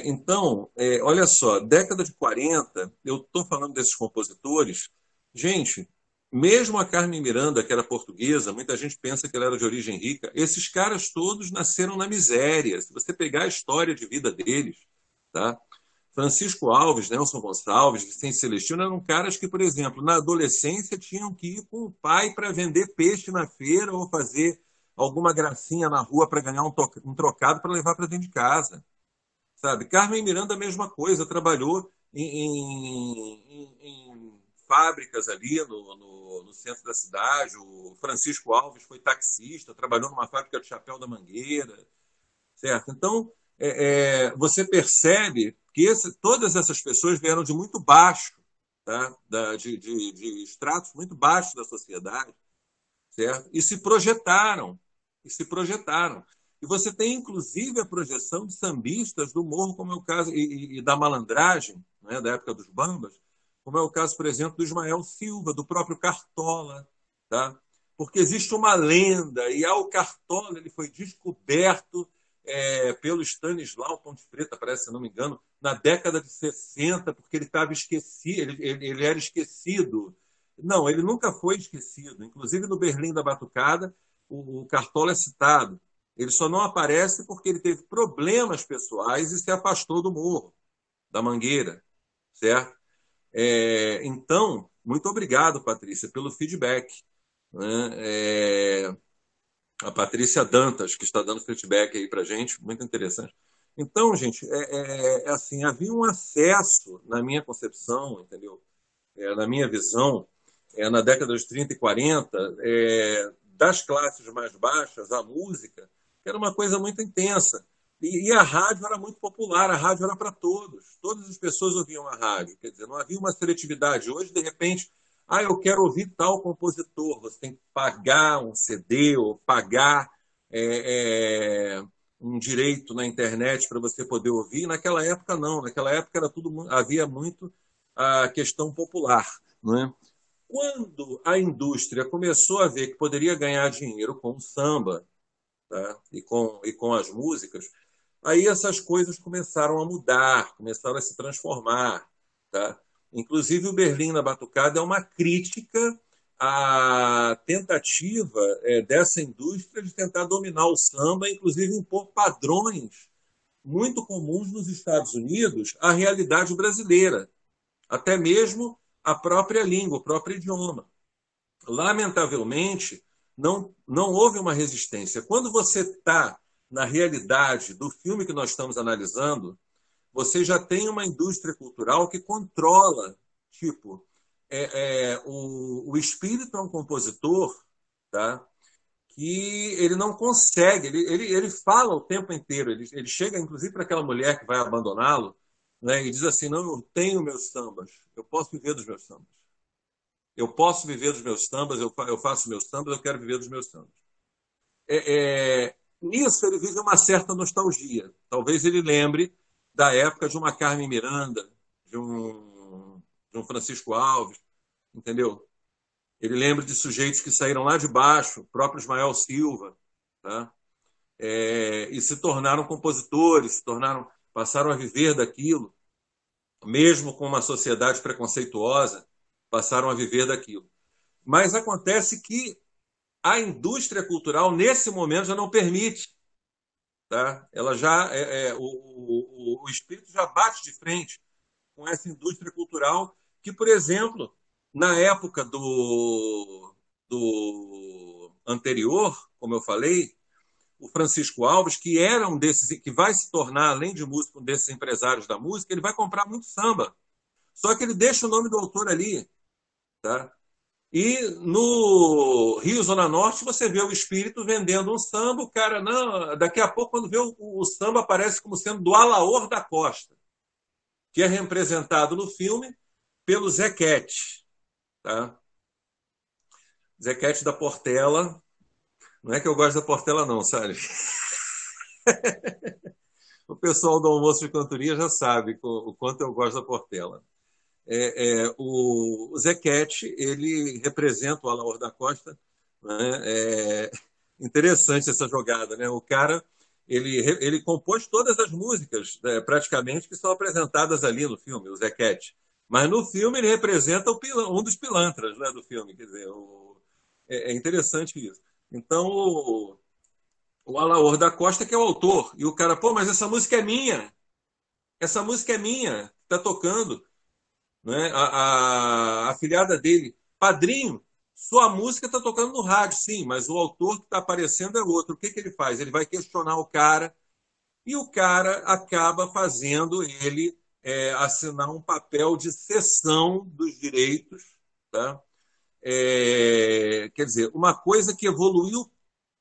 Então, olha só, década de 40, eu estou falando desses compositores. Gente, mesmo a Carmen Miranda, que era portuguesa, muita gente pensa que ela era de origem rica. Esses caras todos nasceram na miséria. Se você pegar a história de vida deles, tá? Francisco Alves, Nelson Gonçalves, Vicente Celestino eram caras que, por exemplo, na adolescência tinham que ir com o pai para vender peixe na feira ou fazer alguma gracinha na rua para ganhar um trocado para levar para dentro de casa. sabe? Carmen Miranda, a mesma coisa, trabalhou em fábricas ali no centro da cidade. O Francisco Alves foi taxista, trabalhou numa fábrica de chapéu da Mangueira, certo? Então, você percebe que todas essas pessoas vieram de muito baixo, tá? De estratos muito baixos da sociedade, certo? E se projetaram. E você tem, inclusive, a projeção de sambistas do morro, como é o caso, e da malandragem, né, da época dos Bambas, como é o caso, por exemplo, do Ismael Silva, do próprio Cartola, tá? Porque existe uma lenda, e o Cartola ele foi descoberto pelo Stanislau Ponte Preta, parece, se não me engano, na década de 60, porque ele estava esquecido, ele era esquecido. Não, ele nunca foi esquecido. Inclusive, no Berlim da Batucada, o Cartola é citado. Ele só não aparece porque ele teve problemas pessoais e se afastou do morro, da Mangueira, certo? Então, muito obrigado, Patrícia, pelo feedback, né? A Patrícia Dantas, que está dando feedback aí para a gente, muito interessante. Então, gente, assim, havia um acesso, na minha concepção, entendeu? Na minha visão, na década de 30 e 40, das classes mais baixas, a música, era uma coisa muito intensa. E a rádio era muito popular, a rádio era para todos. Todas as pessoas ouviam a rádio. Quer dizer, não havia uma seletividade. Hoje, de repente, eu quero ouvir tal compositor. Você tem que pagar um CD ou pagar um direito na internet para você poder ouvir. Naquela época, não. Naquela época havia muito a questão popular, não é? Quando a indústria começou a ver que poderia ganhar dinheiro com o samba, tá? e com as músicas, aí essas coisas começaram a mudar, começaram a se transformar. Tá? Inclusive, o Berlim na Batucada é uma crítica à tentativa dessa indústria de tentar dominar o samba, inclusive impor padrões muito comuns nos Estados Unidos à realidade brasileira, até mesmo a própria língua, o próprio idioma. Lamentavelmente, não houve uma resistência. Quando você está na realidade do filme que nós estamos analisando, você já tem uma indústria cultural que controla, tipo, o espírito é um compositor, tá? Que ele não consegue, ele fala o tempo inteiro, ele chega inclusive para aquela mulher que vai abandoná-lo, né, e diz assim, não, eu tenho meus sambas, eu posso viver dos meus sambas. Eu posso viver dos meus sambas, eu faço meus sambas, eu quero viver dos meus sambas. Nisso ele vive uma certa nostalgia. Talvez ele lembre da época de uma Carmen Miranda, de um Francisco Alves, entendeu? Ele lembra de sujeitos que saíram lá de baixo, o próprio Ismael Silva, tá? E se tornaram compositores, passaram a viver daquilo, mesmo com uma sociedade preconceituosa, passaram a viver daquilo. Mas acontece que a indústria cultural, nesse momento, já não permite. Tá? Ela já o espírito já bate de frente com essa indústria cultural que, por exemplo, na época do anterior, como eu falei, o Francisco Alves, que era um desses, que vai se tornar, além de músico, um desses empresários da música, ele vai comprar muito samba. Só que ele deixa o nome do autor ali. Tá? E no Rio Zona Norte você vê o espírito vendendo um samba, o cara, não, daqui a pouco, quando vê o samba, aparece como sendo do Alaor da Costa, que é representado no filme pelo Zequete. Tá? Zequete da Portela. Não é que eu gosto da Portela, não, sabe? O pessoal do Almoço de Cantoria já sabe o quanto eu gosto da Portela. O Zequete, ele representa o Alaor da Costa, né? Interessante essa jogada, né? O cara, ele compôs todas as músicas, praticamente, que são apresentadas ali no filme, o Zequete. Mas no filme ele representa um dos pilantras, né, do filme. Quer dizer, é interessante isso. Então, o Alaor da Costa que é o autor. E o cara, pô, mas essa música é minha. Essa música é minha, tá tocando. Né? A afilhada dele, padrinho, sua música está tocando no rádio, sim, mas o autor que está aparecendo é outro. O que ele faz? Ele vai questionar o cara, e o cara acaba fazendo ele assinar um papel de cessão dos direitos, tá? Quer dizer, uma coisa que evoluiu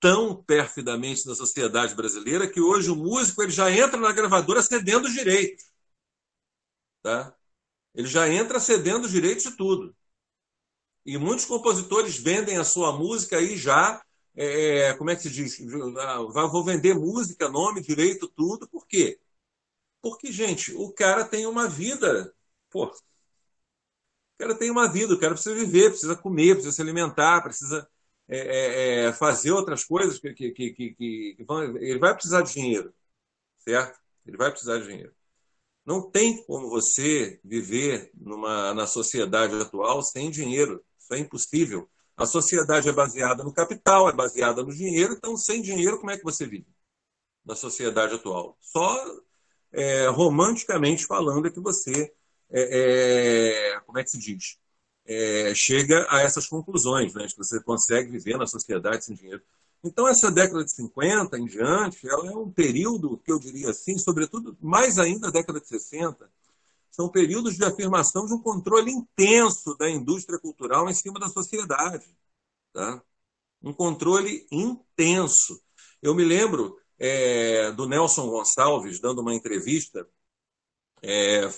tão perfidamente na sociedade brasileira que hoje o músico ele já entra na gravadora cedendo os direitos, tá? Ele já entra cedendo os direitos de tudo. E muitos compositores vendem a sua música aí já, como é que se diz? Vou vender música, nome, direito, tudo. Por quê? Porque, gente, o cara tem uma vida. Pô, o cara tem uma vida, o cara precisa viver, precisa comer, precisa se alimentar, precisa fazer outras coisas que vão. Ele vai precisar de dinheiro, certo? Ele vai precisar de dinheiro. Não tem como você viver na sociedade atual sem dinheiro. Isso é impossível. A sociedade é baseada no capital, é baseada no dinheiro, então sem dinheiro como é que você vive na sociedade atual? Só romanticamente falando é que você, como é que se diz? Chega a essas conclusões, né? Que você consegue viver na sociedade sem dinheiro. Então, essa década de 50 em diante, ela é um período que eu diria assim, sobretudo, mais ainda a década de 60, são períodos de afirmação de um controle intenso da indústria cultural em cima da sociedade. Tá? Um controle intenso. Eu me lembro do Nelson Gonçalves dando uma entrevista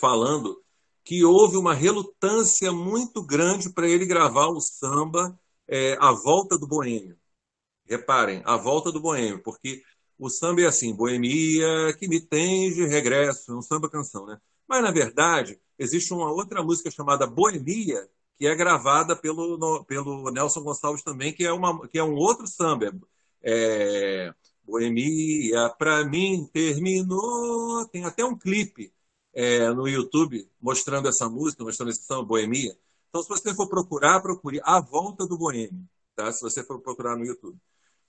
falando que houve uma relutância muito grande para ele gravar o samba A Volta do Boêmio. Reparem, A Volta do Boêmio, porque o samba é assim, boemia que me tem de regresso, é um samba-canção, né? Mas, na verdade, existe uma outra música chamada Boemia, que é gravada pelo Nelson Gonçalves também, que é um outro samba. Boemia, pra mim, terminou. Tem até um clipe no YouTube mostrando essa música, mostrando esse samba, Boemia. Então, se você for procurar, procure A Volta do Boêmio, tá? Se você for procurar no YouTube.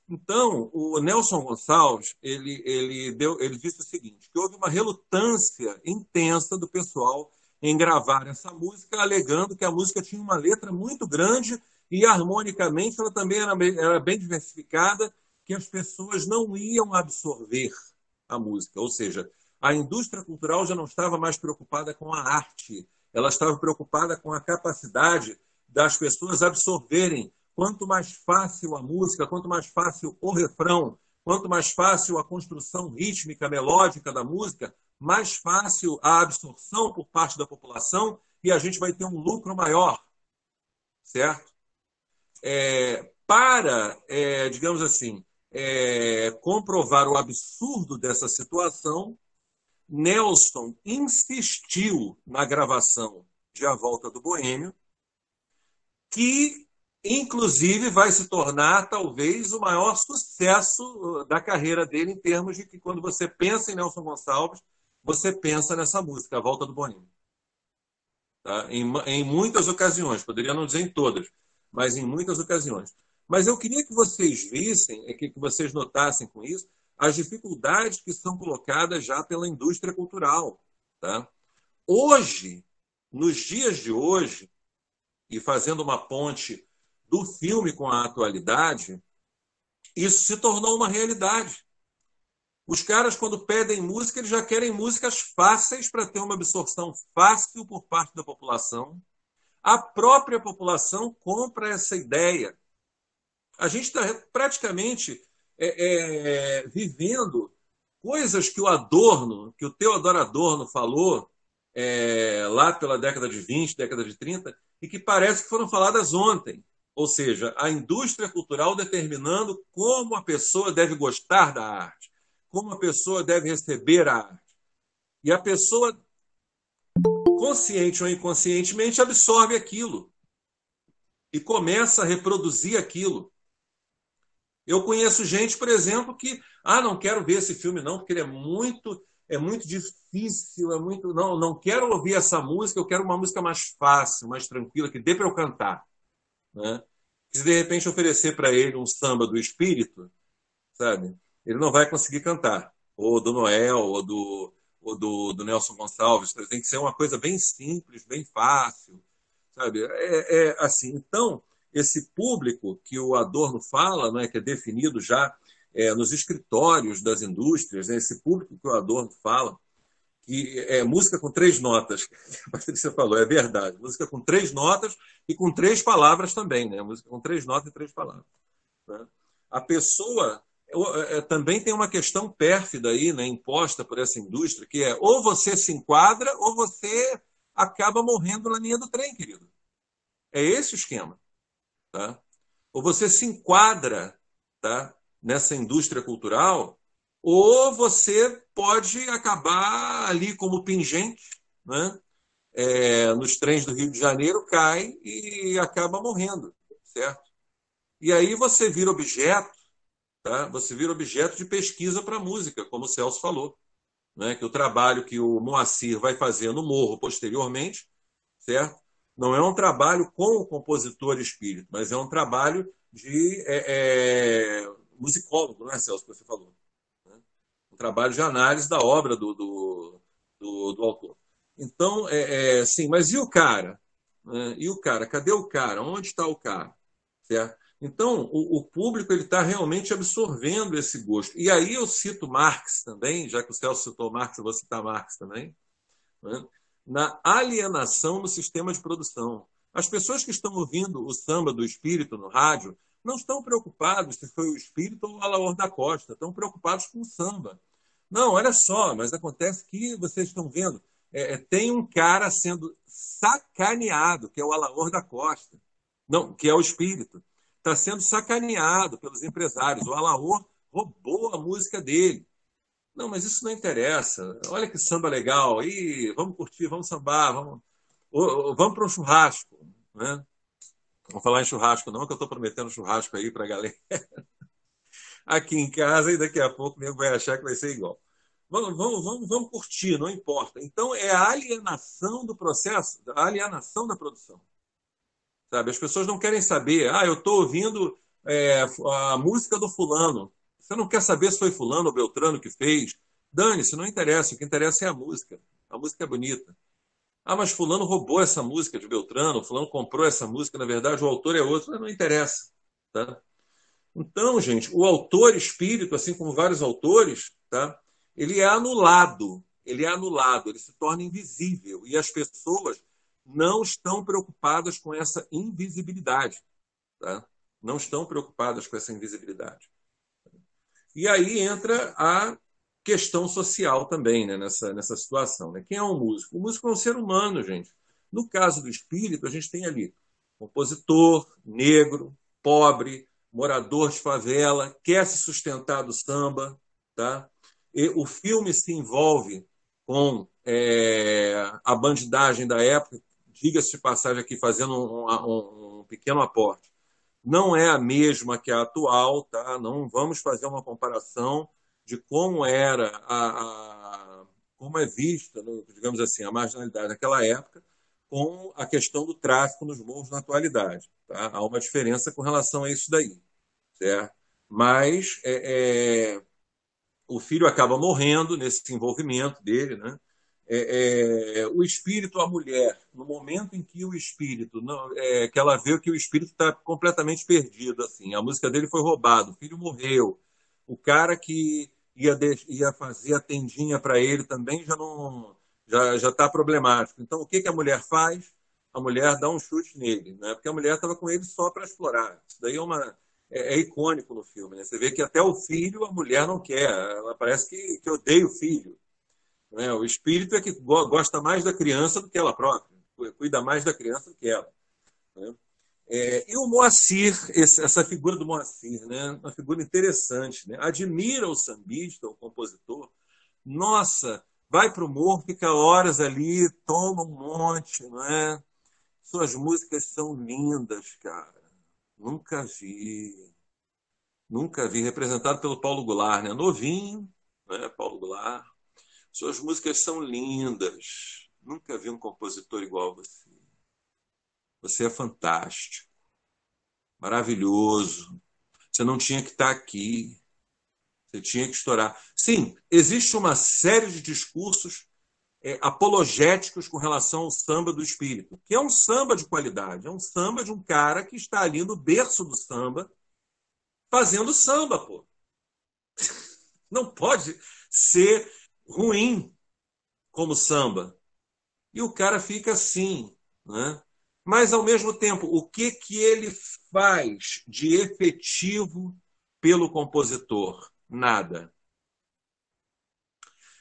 Então, o Nelson Gonçalves, ele disse o seguinte, que houve uma relutância intensa do pessoal em gravar essa música, alegando que a música tinha uma letra muito grande e, harmonicamente, ela também era bem diversificada, que as pessoas não iam absorver a música. Ou seja, a indústria cultural já não estava mais preocupada com a arte, ela estava preocupada com a capacidade das pessoas absorverem. Quanto mais fácil a música, quanto mais fácil o refrão, quanto mais fácil a construção rítmica, melódica da música, mais fácil a absorção por parte da população e a gente vai ter um lucro maior, certo? Digamos assim, comprovar o absurdo dessa situação, Nelson insistiu na gravação de A Volta do Boêmio, que inclusive vai se tornar talvez o maior sucesso da carreira dele em termos de que quando você pensa em Nelson Gonçalves, você pensa nessa música, A Volta do Boêmio. Tá? Em muitas ocasiões, poderia não dizer em todas, mas em muitas ocasiões. Mas eu queria que vocês vissem, que vocês notassem com isso, as dificuldades que são colocadas já pela indústria cultural. Tá? Hoje, nos dias de hoje, e fazendo uma ponte do filme com a atualidade, isso se tornou uma realidade. Os caras, quando pedem música, eles já querem músicas fáceis para ter uma absorção fácil por parte da população. A própria população compra essa ideia. A gente está praticamente vivendo coisas que que o Theodor Adorno falou lá pela década de 20, década de 30, e que parece que foram faladas ontem. Ou seja, a indústria cultural determinando como a pessoa deve gostar da arte, como a pessoa deve receber a arte. E a pessoa, consciente ou inconscientemente, absorve aquilo e começa a reproduzir aquilo. Eu conheço gente, por exemplo, que não quero ver esse filme não, porque ele é muito difícil, não quero ouvir essa música, eu quero uma música mais fácil, mais tranquila, que dê para eu cantar. Né? Se de repente oferecer para ele um samba do espírito, sabe? Ele não vai conseguir cantar. Ou do Noel, ou do Nelson Gonçalves. Tem que ser uma coisa bem simples, bem fácil. Sabe? Assim. Então, esse público que o Adorno fala, né, que é definido já nos escritórios das indústrias, né, esse público que o Adorno fala, que é música com 3 notas, que a Patrícia falou, é verdade. Música com 3 notas e com 3 palavras também, né? Música com 3 notas e 3 palavras. Né? A pessoa também tem uma questão pérfida aí, né, imposta por essa indústria, que é ou você se enquadra ou você acaba morrendo na linha do trem, querido. É esse o esquema. Tá? Ou você se enquadra, tá, nessa indústria cultural, ou você pode acabar ali como pingente, né? Nos trens do Rio de Janeiro, cai e acaba morrendo, certo? E aí você vira objeto, tá? Você vira objeto de pesquisa para a música, como o Celso falou, né? Que o trabalho que o Moacir vai fazer no Morro posteriormente, certo? Não é um trabalho com o compositor espírito, mas é um trabalho de musicólogo, não é, Celso, que você falou? Né? Um trabalho de análise da obra do autor. Então, sim, mas e o cara? E o cara? Cadê o cara? Onde está o cara? Certo? Então, o público está realmente absorvendo esse gosto. E aí eu cito Marx também, já que o Celso citou Marx, eu vou citar Marx também, né? Na alienação no sistema de produção. As pessoas que estão ouvindo o samba do espírito no rádio não estão preocupados se foi o espírito ou o Alaor da Costa, estão preocupados com o samba. Não, olha só, mas acontece que vocês estão vendo, tem um cara sendo sacaneado, que é o Alaor da Costa, não, que é o espírito. Está sendo sacaneado pelos empresários. O Alaor roubou a música dele. Não, mas isso não interessa. Olha que samba legal. Ih, vamos curtir, vamos sambar, vamos para um churrasco. Né? Vamos falar em churrasco, não, que eu estou prometendo churrasco aí para a galera aqui em casa e daqui a pouco o nego vai achar que vai ser igual. Vamos curtir, não importa. Então, é a alienação do processo, a alienação da produção. Sabe? As pessoas não querem saber, eu estou ouvindo a música do fulano. Você não quer saber se foi fulano ou Beltrano que fez? Dane-se, não interessa. O que interessa é a música. A música é bonita. Mas fulano roubou essa música de Beltrano, fulano comprou essa música, na verdade o autor é outro, não interessa. Tá? Então, gente, o autor espírito, assim como vários autores, tá? Ele é anulado, ele se torna invisível. E as pessoas não estão preocupadas com essa invisibilidade. Tá? Não estão preocupadas com essa invisibilidade. E aí entra a questão social também, né, nessa situação. Né? Quem é um músico? O músico é um ser humano, gente. No caso do espírito, a gente tem ali compositor, negro, pobre, morador de favela, quer se sustentar do samba. Tá? E o filme se envolve com a bandidagem da época, diga-se de passagem aqui, fazendo um pequeno aporte. Não é a mesma que a atual, tá? Não vamos fazer uma comparação de como era como é vista, digamos assim, a marginalidade naquela época, com a questão do tráfico nos morros na atualidade. Tá? Há uma diferença com relação a isso daí, certo? Mas o filho acaba morrendo nesse envolvimento dele, né? O espírito, a mulher, no momento em que o espírito, que ela vê que o espírito está completamente perdido, assim, a música dele foi roubada, o filho morreu, o cara que ia fazer a tendinha para ele também já está problemático. Então, o que a mulher faz? A mulher dá um chute nele, né? Porque a mulher estava com ele só para explorar. Isso daí é icônico no filme, né? Você vê que até o filho a mulher não quer, ela parece que odeia o filho. Né? O espírito é que gosta mais da criança do que ela própria, cuida mais da criança do que ela. Né? E o Moacir, essa figura do Moacir, né? Uma figura interessante. Né? Admira o sambista, o compositor. Nossa, vai para o morro, fica horas ali, toma um monte. Não é? Suas músicas são lindas, cara. Nunca vi. Nunca vi. Representado pelo Paulo Goulart, né? Novinho, né? Paulo Goulart. Suas músicas são lindas. Nunca vi um compositor igual a você. Você é fantástico. Maravilhoso. Você não tinha que estar aqui. Você tinha que estourar. Sim, existe uma série de discursos apologéticos com relação ao samba do espírito, que é um samba de qualidade. É um samba de um cara que está ali no berço do samba, fazendo samba, pô. Não pode ser ruim como samba. E o cara fica assim, né? Mas, ao mesmo tempo, o que, que ele faz de efetivo pelo compositor? Nada.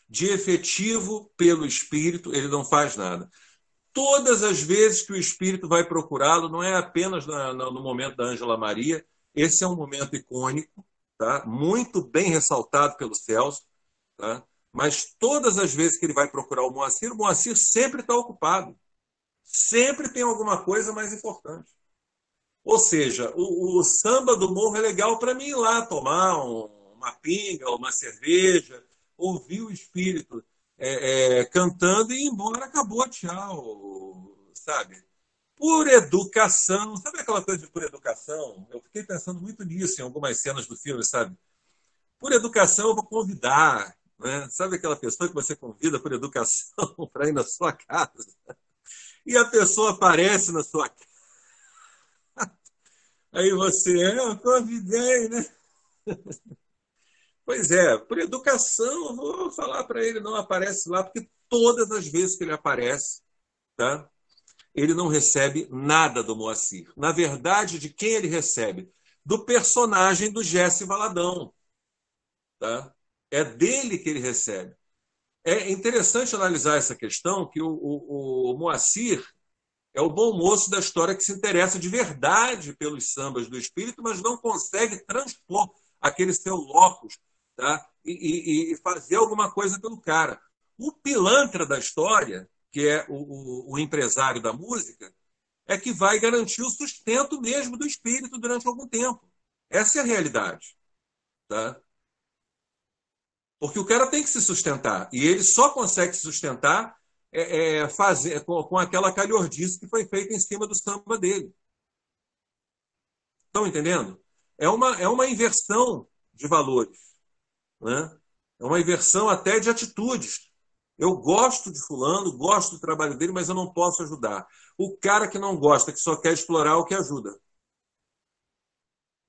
De efetivo pelo espírito, ele não faz nada. Todas as vezes que o espírito vai procurá-lo, não é apenas no momento da Ângela Maria, esse é um momento icônico, tá? Muito bem ressaltado pelo Celso, tá? Mas todas as vezes que ele vai procurar o Moacir sempre está ocupado. Sempre tem alguma coisa mais importante. Ou seja, o samba do morro é legal para mim ir lá tomar uma pinga, uma cerveja, ouvir o espírito cantando e ir embora, acabou, tchau, sabe? Por educação, sabe aquela coisa de por educação? Eu fiquei pensando muito nisso em algumas cenas do filme, sabe? Por educação eu vou convidar, né? Sabe aquela pessoa que você convida por educação para ir na sua casa? E a pessoa aparece na sua casa. Aí você, eu convidei, né? Pois é, por educação, eu vou falar para ele, não aparece lá, porque todas as vezes que ele aparece, tá? Ele não recebe nada do Moacir. Na verdade, de quem ele recebe? Do personagem do Jesse Valadão. Tá? É dele que ele recebe. É interessante analisar essa questão, que o Moacir é o bom moço da história que se interessa de verdade pelos sambas do espírito, mas não consegue transpor aquele seu locus, tá? E fazer alguma coisa pelo cara. O pilantra da história, que é o empresário da música, é que vai garantir o sustento mesmo do espírito durante algum tempo. Essa é a realidade. Tá? Porque o cara tem que se sustentar. E ele só consegue se sustentar fazer, com aquela calhordice que foi feita em cima do samba dele. Estão entendendo? É uma inversão de valores. Né? É uma inversão até de atitudes. Eu gosto de fulano, gosto do trabalho dele, mas eu não posso ajudar. O cara que não gosta, que só quer explorar, o que ajuda.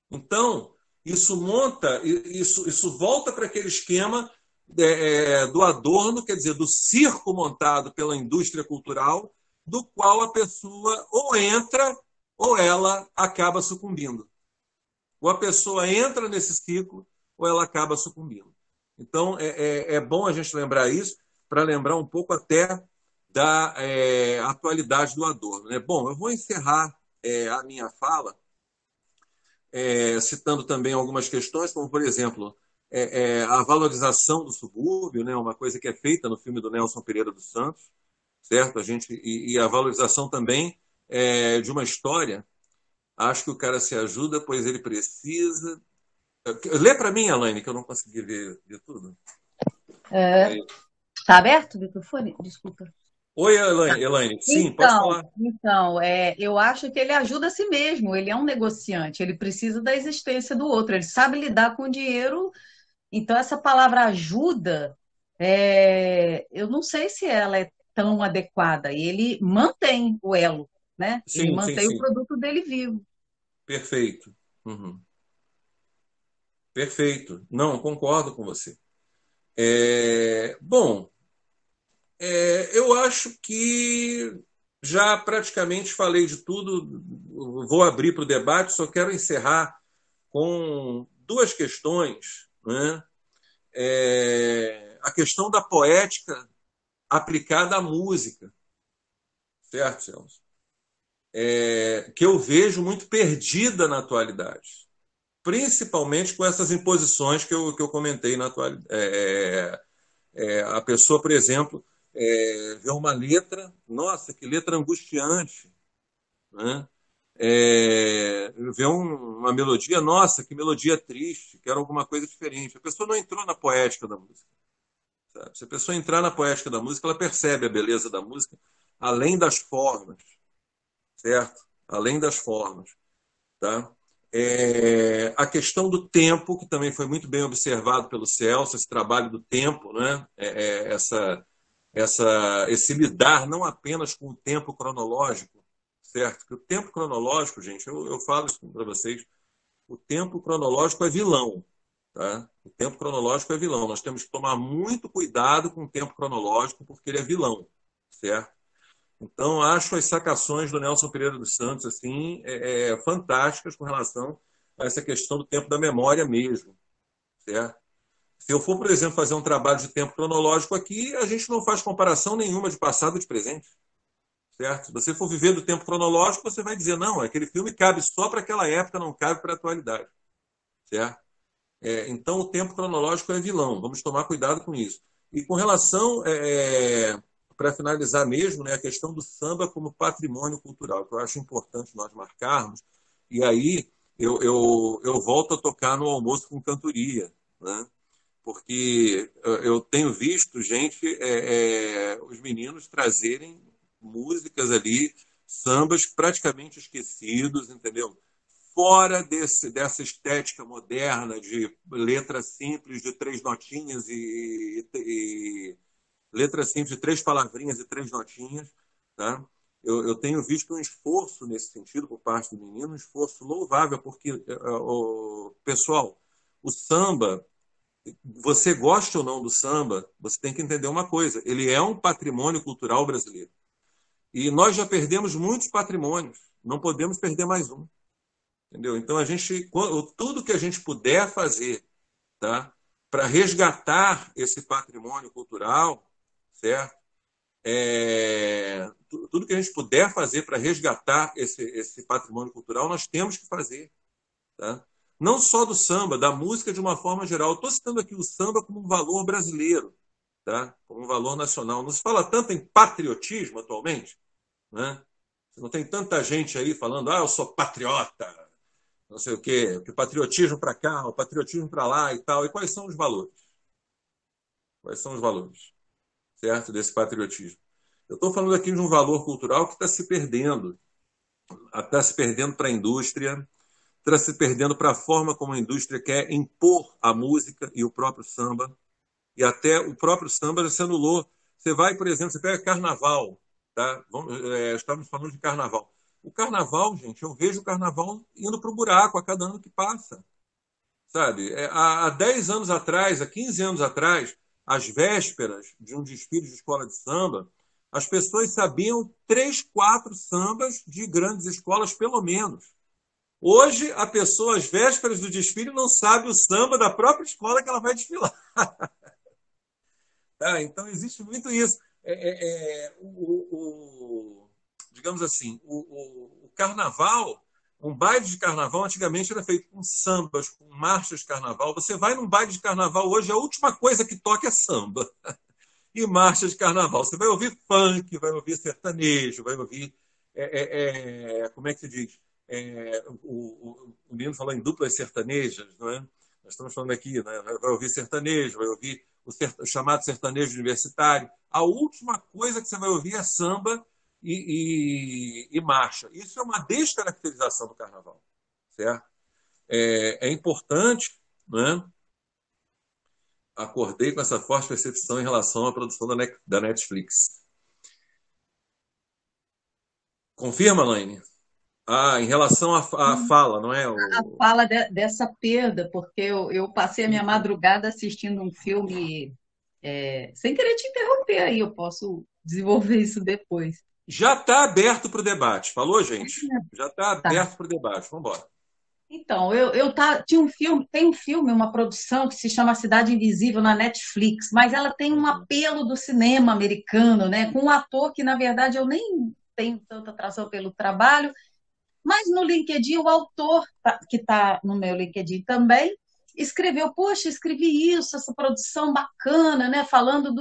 Então, isso volta para aquele esquema do adorno, quer dizer, do circo montado pela indústria cultural, do qual a pessoa ou entra ou ela acaba sucumbindo. Ou a pessoa entra nesse ciclo ou ela acaba sucumbindo. Então, é bom a gente lembrar isso, para lembrar um pouco até da atualidade do Adorno. Né? Bom, eu vou encerrar a minha fala citando também algumas questões, como, por exemplo, a valorização do subúrbio, né? Uma coisa que é feita no filme do Nelson Pereira dos Santos, certo? E a valorização também de uma história. Acho que o cara se ajuda, pois ele precisa. Lê para mim, Elaine, que eu não consegui ver tudo. Está aberto o microfone? Desculpa. Oi, Elaine. Sim, pode falar. Então, eu acho que ele ajuda a si mesmo, ele é um negociante, ele precisa da existência do outro, ele sabe lidar com o dinheiro. Então, essa palavra ajuda, eu não sei se ela é tão adequada. E ele mantém o elo, né? Ele Sim, sim, mantém o sim. produto dele vivo. Perfeito. Uhum. Perfeito. Não, concordo com você. Bom, eu acho que já praticamente falei de tudo. Vou abrir para o debate, só quero encerrar com duas questões. Né? A questão da poética aplicada à música, certo, Celso? Que eu vejo muito perdida na atualidade, principalmente com essas imposições que eu comentei na atualidade. A pessoa, por exemplo, vê uma letra, nossa, que letra angustiante, né? Vê uma melodia, nossa, que melodia triste, quero alguma coisa diferente. A pessoa não entrou na poética da música. Sabe? Se a pessoa entrar na poética da música, ela percebe a beleza da música, além das formas, certo? Além das formas, tá? A questão do tempo, que também foi muito bem observado pelo Celso, esse trabalho do tempo, né? Esse lidar não apenas com o tempo cronológico, certo? Porque o tempo cronológico, gente, eu falo isso para vocês, o tempo cronológico é vilão, tá? O tempo cronológico é vilão. Nós temos que tomar muito cuidado com o tempo cronológico, porque ele é vilão, certo? Então, acho as sacações do Nelson Pereira dos Santos assim, fantásticas com relação a essa questão do tempo da memória mesmo, certo? Se eu for, por exemplo, fazer um trabalho de tempo cronológico aqui, a gente não faz comparação nenhuma de passado e de presente, certo? Se você for viver do tempo cronológico, você vai dizer, não, aquele filme cabe só para aquela época, não cabe para a atualidade, certo? Então, o tempo cronológico é vilão, vamos tomar cuidado com isso. E com relação, para finalizar mesmo, né, a questão do samba como patrimônio cultural, que eu acho importante nós marcarmos, e aí eu volto a tocar no almoço com cantoria, né? Porque eu tenho visto gente, os meninos trazerem músicas ali, sambas praticamente esquecidos, entendeu? Fora dessa estética moderna de letra simples de três notinhas e letra simples de três palavrinhas e três notinhas, tá? Eu tenho visto um esforço nesse sentido por parte do menino, um esforço louvável, porque, pessoal, o samba, você gosta ou não do samba, você tem que entender uma coisa, ele é um patrimônio cultural brasileiro. E nós já perdemos muitos patrimônios, não podemos perder mais um. Entendeu? Então, tudo que a gente puder fazer, tá, para resgatar esse patrimônio cultural, certo? Tudo que a gente puder fazer para resgatar esse patrimônio cultural, nós temos que fazer. Tá? Não só do samba, da música de uma forma geral. Estou citando aqui o samba como um valor brasileiro, tá? Como um valor nacional. Não se fala tanto em patriotismo atualmente, né? Não tem tanta gente aí falando, eu sou patriota, não sei o quê, que patriotismo para cá, o patriotismo para lá e tal. E quais são os valores? Quais são os valores, certo, desse patriotismo? Eu estou falando aqui de um valor cultural que está se perdendo para a indústria, está se perdendo para a forma como a indústria quer impor a música e o próprio samba, e até o próprio samba já se anulou. Você vai, por exemplo, você pega carnaval, tá? Estamos falando de carnaval. O carnaval, gente, eu vejo o carnaval indo para o buraco a cada ano que passa. Sabe? Há 10 anos atrás, há 15 anos atrás, às vésperas de um desfile de escola de samba, as pessoas sabiam 3, 4 sambas de grandes escolas, pelo menos. Hoje, a pessoa, às vésperas do desfile, não sabe o samba da própria escola que ela vai desfilar. Tá? Então, existe muito isso. Digamos assim, o carnaval, um baile de carnaval, antigamente era feito com sambas, com marchas de carnaval. Você vai num baile de carnaval hoje, a última coisa que toca é samba e marcha de carnaval. Você vai ouvir funk, vai ouvir sertanejo, vai ouvir. Como é que se diz? O Nino falou em duplas sertanejas, não é? Nós estamos falando aqui, né? Vai ouvir sertanejo, vai ouvir o chamado sertanejo universitário. A última coisa que você vai ouvir é samba e marcha. Isso é uma descaracterização do carnaval, certo? É importante, né? Acordei com essa forte percepção em relação à produção da Netflix. Confirma, Laine? Em relação à fala, não é? A fala dessa perda, porque eu passei a minha madrugada assistindo um filme, sem querer te interromper aí, eu posso desenvolver isso depois. Já está aberto para o debate. Falou, gente? Já está Tá. aberto para o debate. Vamos embora. Então, tinha um filme, tem um filme, uma produção que se chama Cidade Invisível na Netflix, mas ela tem um apelo do cinema americano, né? Com um ator que, na verdade, eu nem tenho tanta atração pelo trabalho, mas no LinkedIn, o autor, que está no meu LinkedIn também, escreveu, poxa, escrevi isso, essa produção bacana, né? Falando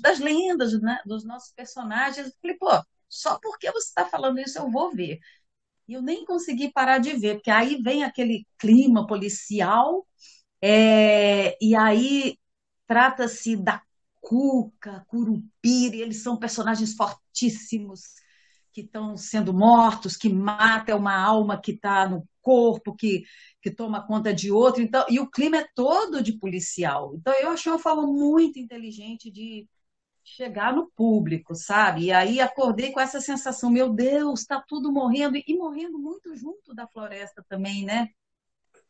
das lendas, né? Dos nossos personagens. Eu falei, pô, só porque você está falando isso eu vou ver. E eu nem consegui parar de ver, porque aí vem aquele clima policial, e aí trata-se da Cuca, Curupira, e eles são personagens fortíssimos que estão sendo mortos, que mata uma alma que está no corpo, que toma conta de outro. Então, e o clima é todo de policial. Então, eu achei uma forma muito inteligente de chegar no público, sabe? E aí acordei com essa sensação, meu Deus, está tudo morrendo, e morrendo muito junto da floresta também, né?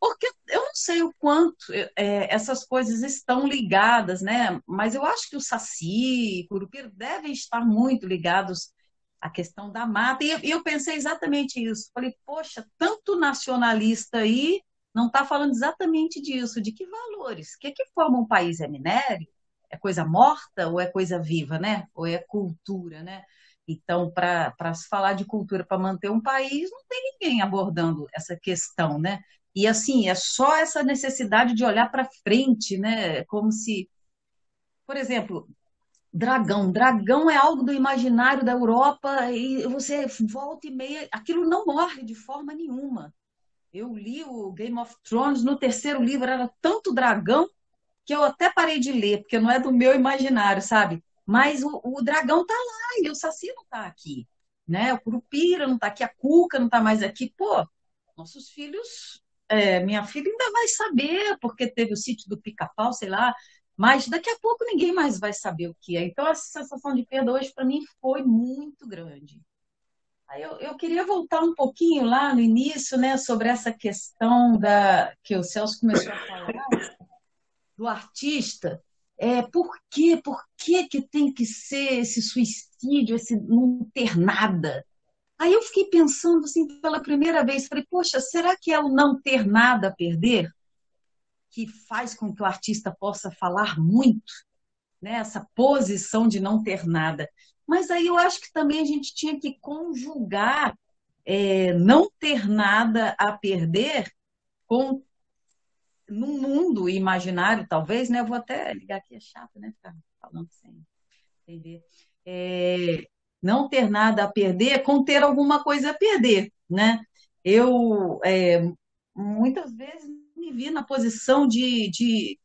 Porque eu não sei o quanto essas coisas estão ligadas, né? Mas eu acho que o Saci, Curupira devem estar muito ligados à questão da mata. E eu pensei exatamente isso. Falei, poxa, tanto nacionalista aí não está falando exatamente disso, de que valores? O que é que forma um país? É minério? É coisa morta ou é coisa viva, né? Ou é cultura, né? Então, para se falar de cultura, para manter um país, não tem ninguém abordando essa questão, né? E assim, é só essa necessidade de olhar para frente, né? Como se, por exemplo, dragão. Dragão é algo do imaginário da Europa e você volta e meia, aquilo não morre de forma nenhuma. Eu li o Game of Thrones, no terceiro livro era tanto dragão que eu até parei de ler, porque não é do meu imaginário, sabe? Mas o dragão tá lá e o Saci não tá aqui, né? O Curupira não tá aqui, a Cuca não tá mais aqui. Pô, nossos filhos, minha filha ainda vai saber, porque teve o sítio do Pica-Pau, sei lá, mas daqui a pouco ninguém mais vai saber o que é. Então, essa sensação de perda hoje, para mim, foi muito grande. Aí eu queria voltar um pouquinho lá no início, né, sobre essa questão que o Celso começou a falar, do artista. Por que que tem que ser esse suicídio, esse não ter nada? Aí eu fiquei pensando assim pela primeira vez, falei, poxa, será que é o não ter nada a perder que faz com que o artista possa falar muito, né? Essa posição de não ter nada. Mas aí eu acho que também a gente tinha que conjugar não ter nada a perder com num mundo imaginário, talvez, né? Eu vou até ligar aqui, é chato, né? Ficar falando sem entender. É, não ter nada a perder com ter alguma coisa a perder, né? Eu muitas vezes me vi na posição de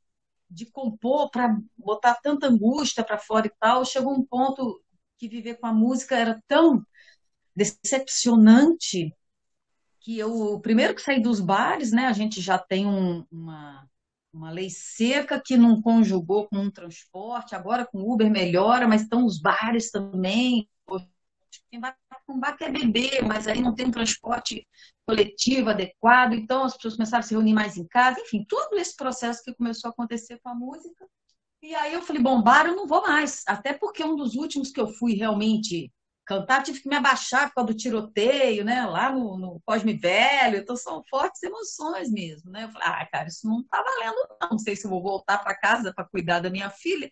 compor para botar tanta angústia para fora e tal. Chegou um ponto que viver com a música era tão decepcionante que eu, primeiro que saí dos bares, né? A gente já tem uma lei seca que não conjugou com um transporte, agora com Uber melhora, mas estão os bares também. Quem vai para um bar quer beber, mas aí não tem um transporte coletivo adequado, então as pessoas começaram a se reunir mais em casa, enfim, todo esse processo que começou a acontecer com a música. E aí eu falei, bom, bar eu não vou mais, até porque um dos últimos que eu fui realmente cantar, tive que me abaixar por causa do tiroteio, né, lá no Cosme Velho, então são fortes emoções mesmo, né? Eu falei, cara, isso não tá valendo, não sei se eu vou voltar para casa para cuidar da minha filha.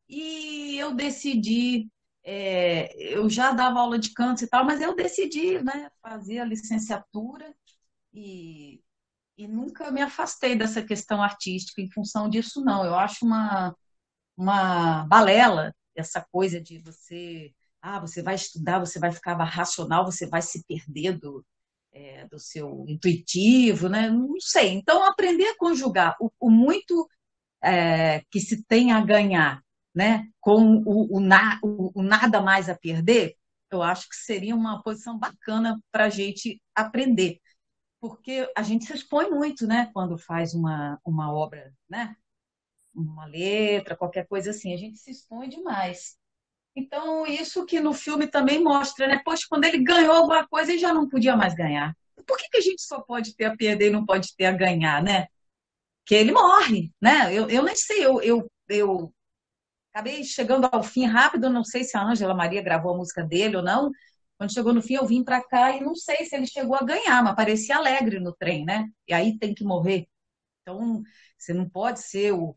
E eu decidi, eu já dava aula de canto e tal, mas eu decidi, né, fazer a licenciatura e, e nunca me afastei dessa questão artística em função disso, não. Eu acho uma balela essa coisa de você vai estudar, você vai ficar racional, você vai se perder do seu intuitivo, né? Não sei. Então, aprender a conjugar o muito que se tem a ganhar, né, com o nada mais a perder, eu acho que seria uma posição bacana para a gente aprender, porque a gente se expõe muito, né, quando faz uma obra, né, uma letra, qualquer coisa assim, a gente se expõe demais. Então, isso que no filme também mostra, né? Poxa, quando ele ganhou alguma coisa, ele já não podia mais ganhar. Por que que a gente só pode ter a perder e não pode ter a ganhar, né? Que ele morre, né? Eu nem sei, eu acabei chegando ao fim rápido, não sei se a Ângela Maria gravou a música dele ou não. Quando chegou no fim, eu vim para cá e não sei se ele chegou a ganhar, mas parecia alegre no trem, né? E aí tem que morrer. Então, você não pode ser o,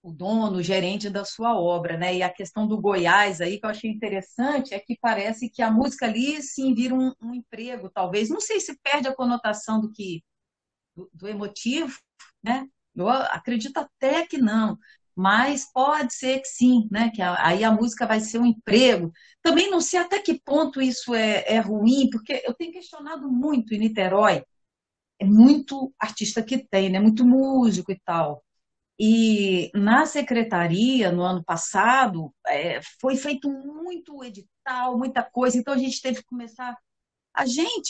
o dono, o gerente da sua obra, né? E a questão do Goiás aí, que eu achei interessante, é que parece que a música ali, sim, vira um emprego, talvez. Não sei se perde a conotação do emotivo, né? Eu acredito até que não, mas pode ser que sim, né? Que aí a música vai ser um emprego. Também não sei até que ponto isso é ruim, porque eu tenho questionado muito em Niterói, é muito artista que tem, né? Muito músico e tal. E na secretaria, no ano passado, foi feito muito edital, muita coisa, então a gente teve que começar.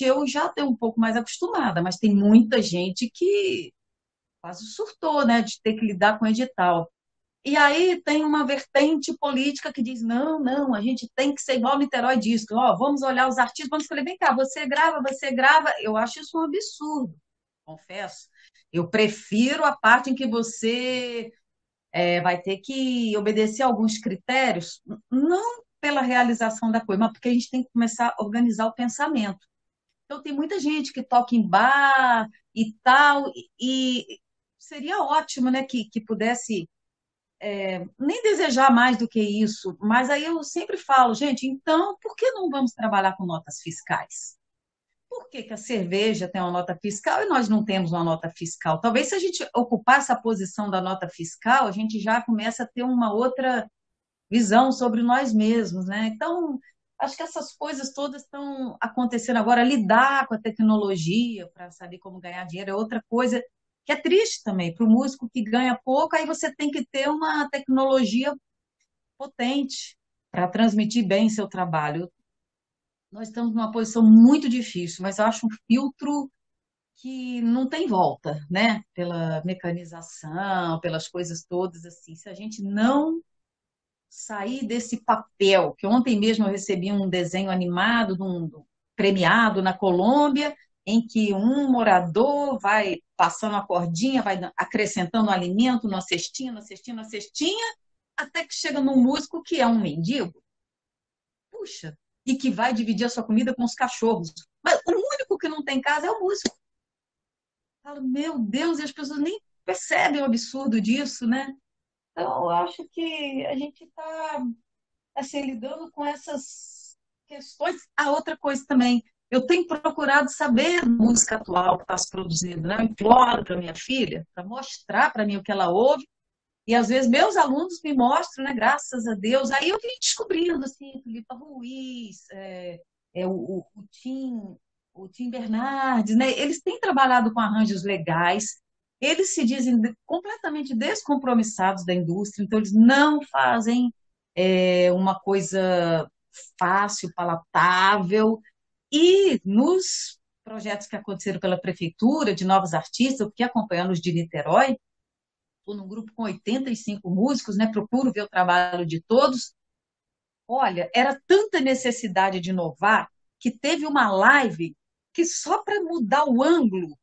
Eu já estou um pouco mais acostumada, mas tem muita gente que quase surtou, né, de ter que lidar com edital. E aí tem uma vertente política que diz, não, não, a gente tem que ser igual Niterói Disco, ó, vamos olhar os artistas, vamos falar, vem cá, você grava, eu acho isso um absurdo. confesso, eu prefiro a parte em que você vai ter que obedecer a alguns critérios, não pela realização da coisa, mas porque a gente tem que começar a organizar o pensamento. Então, tem muita gente que toca em bar e tal, e seria ótimo, né, que pudesse nem desejar mais do que isso, mas aí eu sempre falo, gente, então, por que não vamos trabalhar com notas fiscais? Por que que a cerveja tem uma nota fiscal e nós não temos uma nota fiscal? Talvez se a gente ocupar essa posição da nota fiscal, a gente já começa a ter uma outra visão sobre nós mesmos, né? Então, acho que essas coisas todas estão acontecendo agora. Lidar com a tecnologia para saber como ganhar dinheiro é outra coisa que é triste também. Para o músico que ganha pouco, aí você tem que ter uma tecnologia potente para transmitir bem seu trabalho. Nós estamos numa posição muito difícil, mas eu acho um filtro que não tem volta, né? Pela mecanização, pelas coisas todas assim. Se a gente não sair desse papel, que ontem mesmo eu recebi um desenho animado premiado na Colômbia, em que um morador vai passando a cordinha, vai acrescentando alimento na cestinha, na cestinha, na cestinha, até que chega num músico que é um mendigo. Puxa, e que vai dividir a sua comida com os cachorros. Mas o único que não tem casa é o músico. Falo, meu Deus, e as pessoas nem percebem o absurdo disso, né? Então, eu acho que a gente está assim, lidando com essas questões. A outra coisa também, eu tenho procurado saber música atual que está se produzindo, né? Eu imploro para minha filha, para mostrar para mim o que ela ouve, e às vezes meus alunos me mostram, né? Graças a Deus. Aí eu vim descobrindo, assim, Filipa Ruiz, o Tim Bernardes, né? Eles têm trabalhado com arranjos legais, eles se dizem completamente descompromissados da indústria, então eles não fazem uma coisa fácil, palatável. E nos projetos que aconteceram pela prefeitura, de novos artistas, eu fiquei acompanhando os de Niterói, estou num grupo com 85 músicos, né? Procuro ver o trabalho de todos. Olha, era tanta necessidade de inovar que teve uma live que só para mudar o ângulo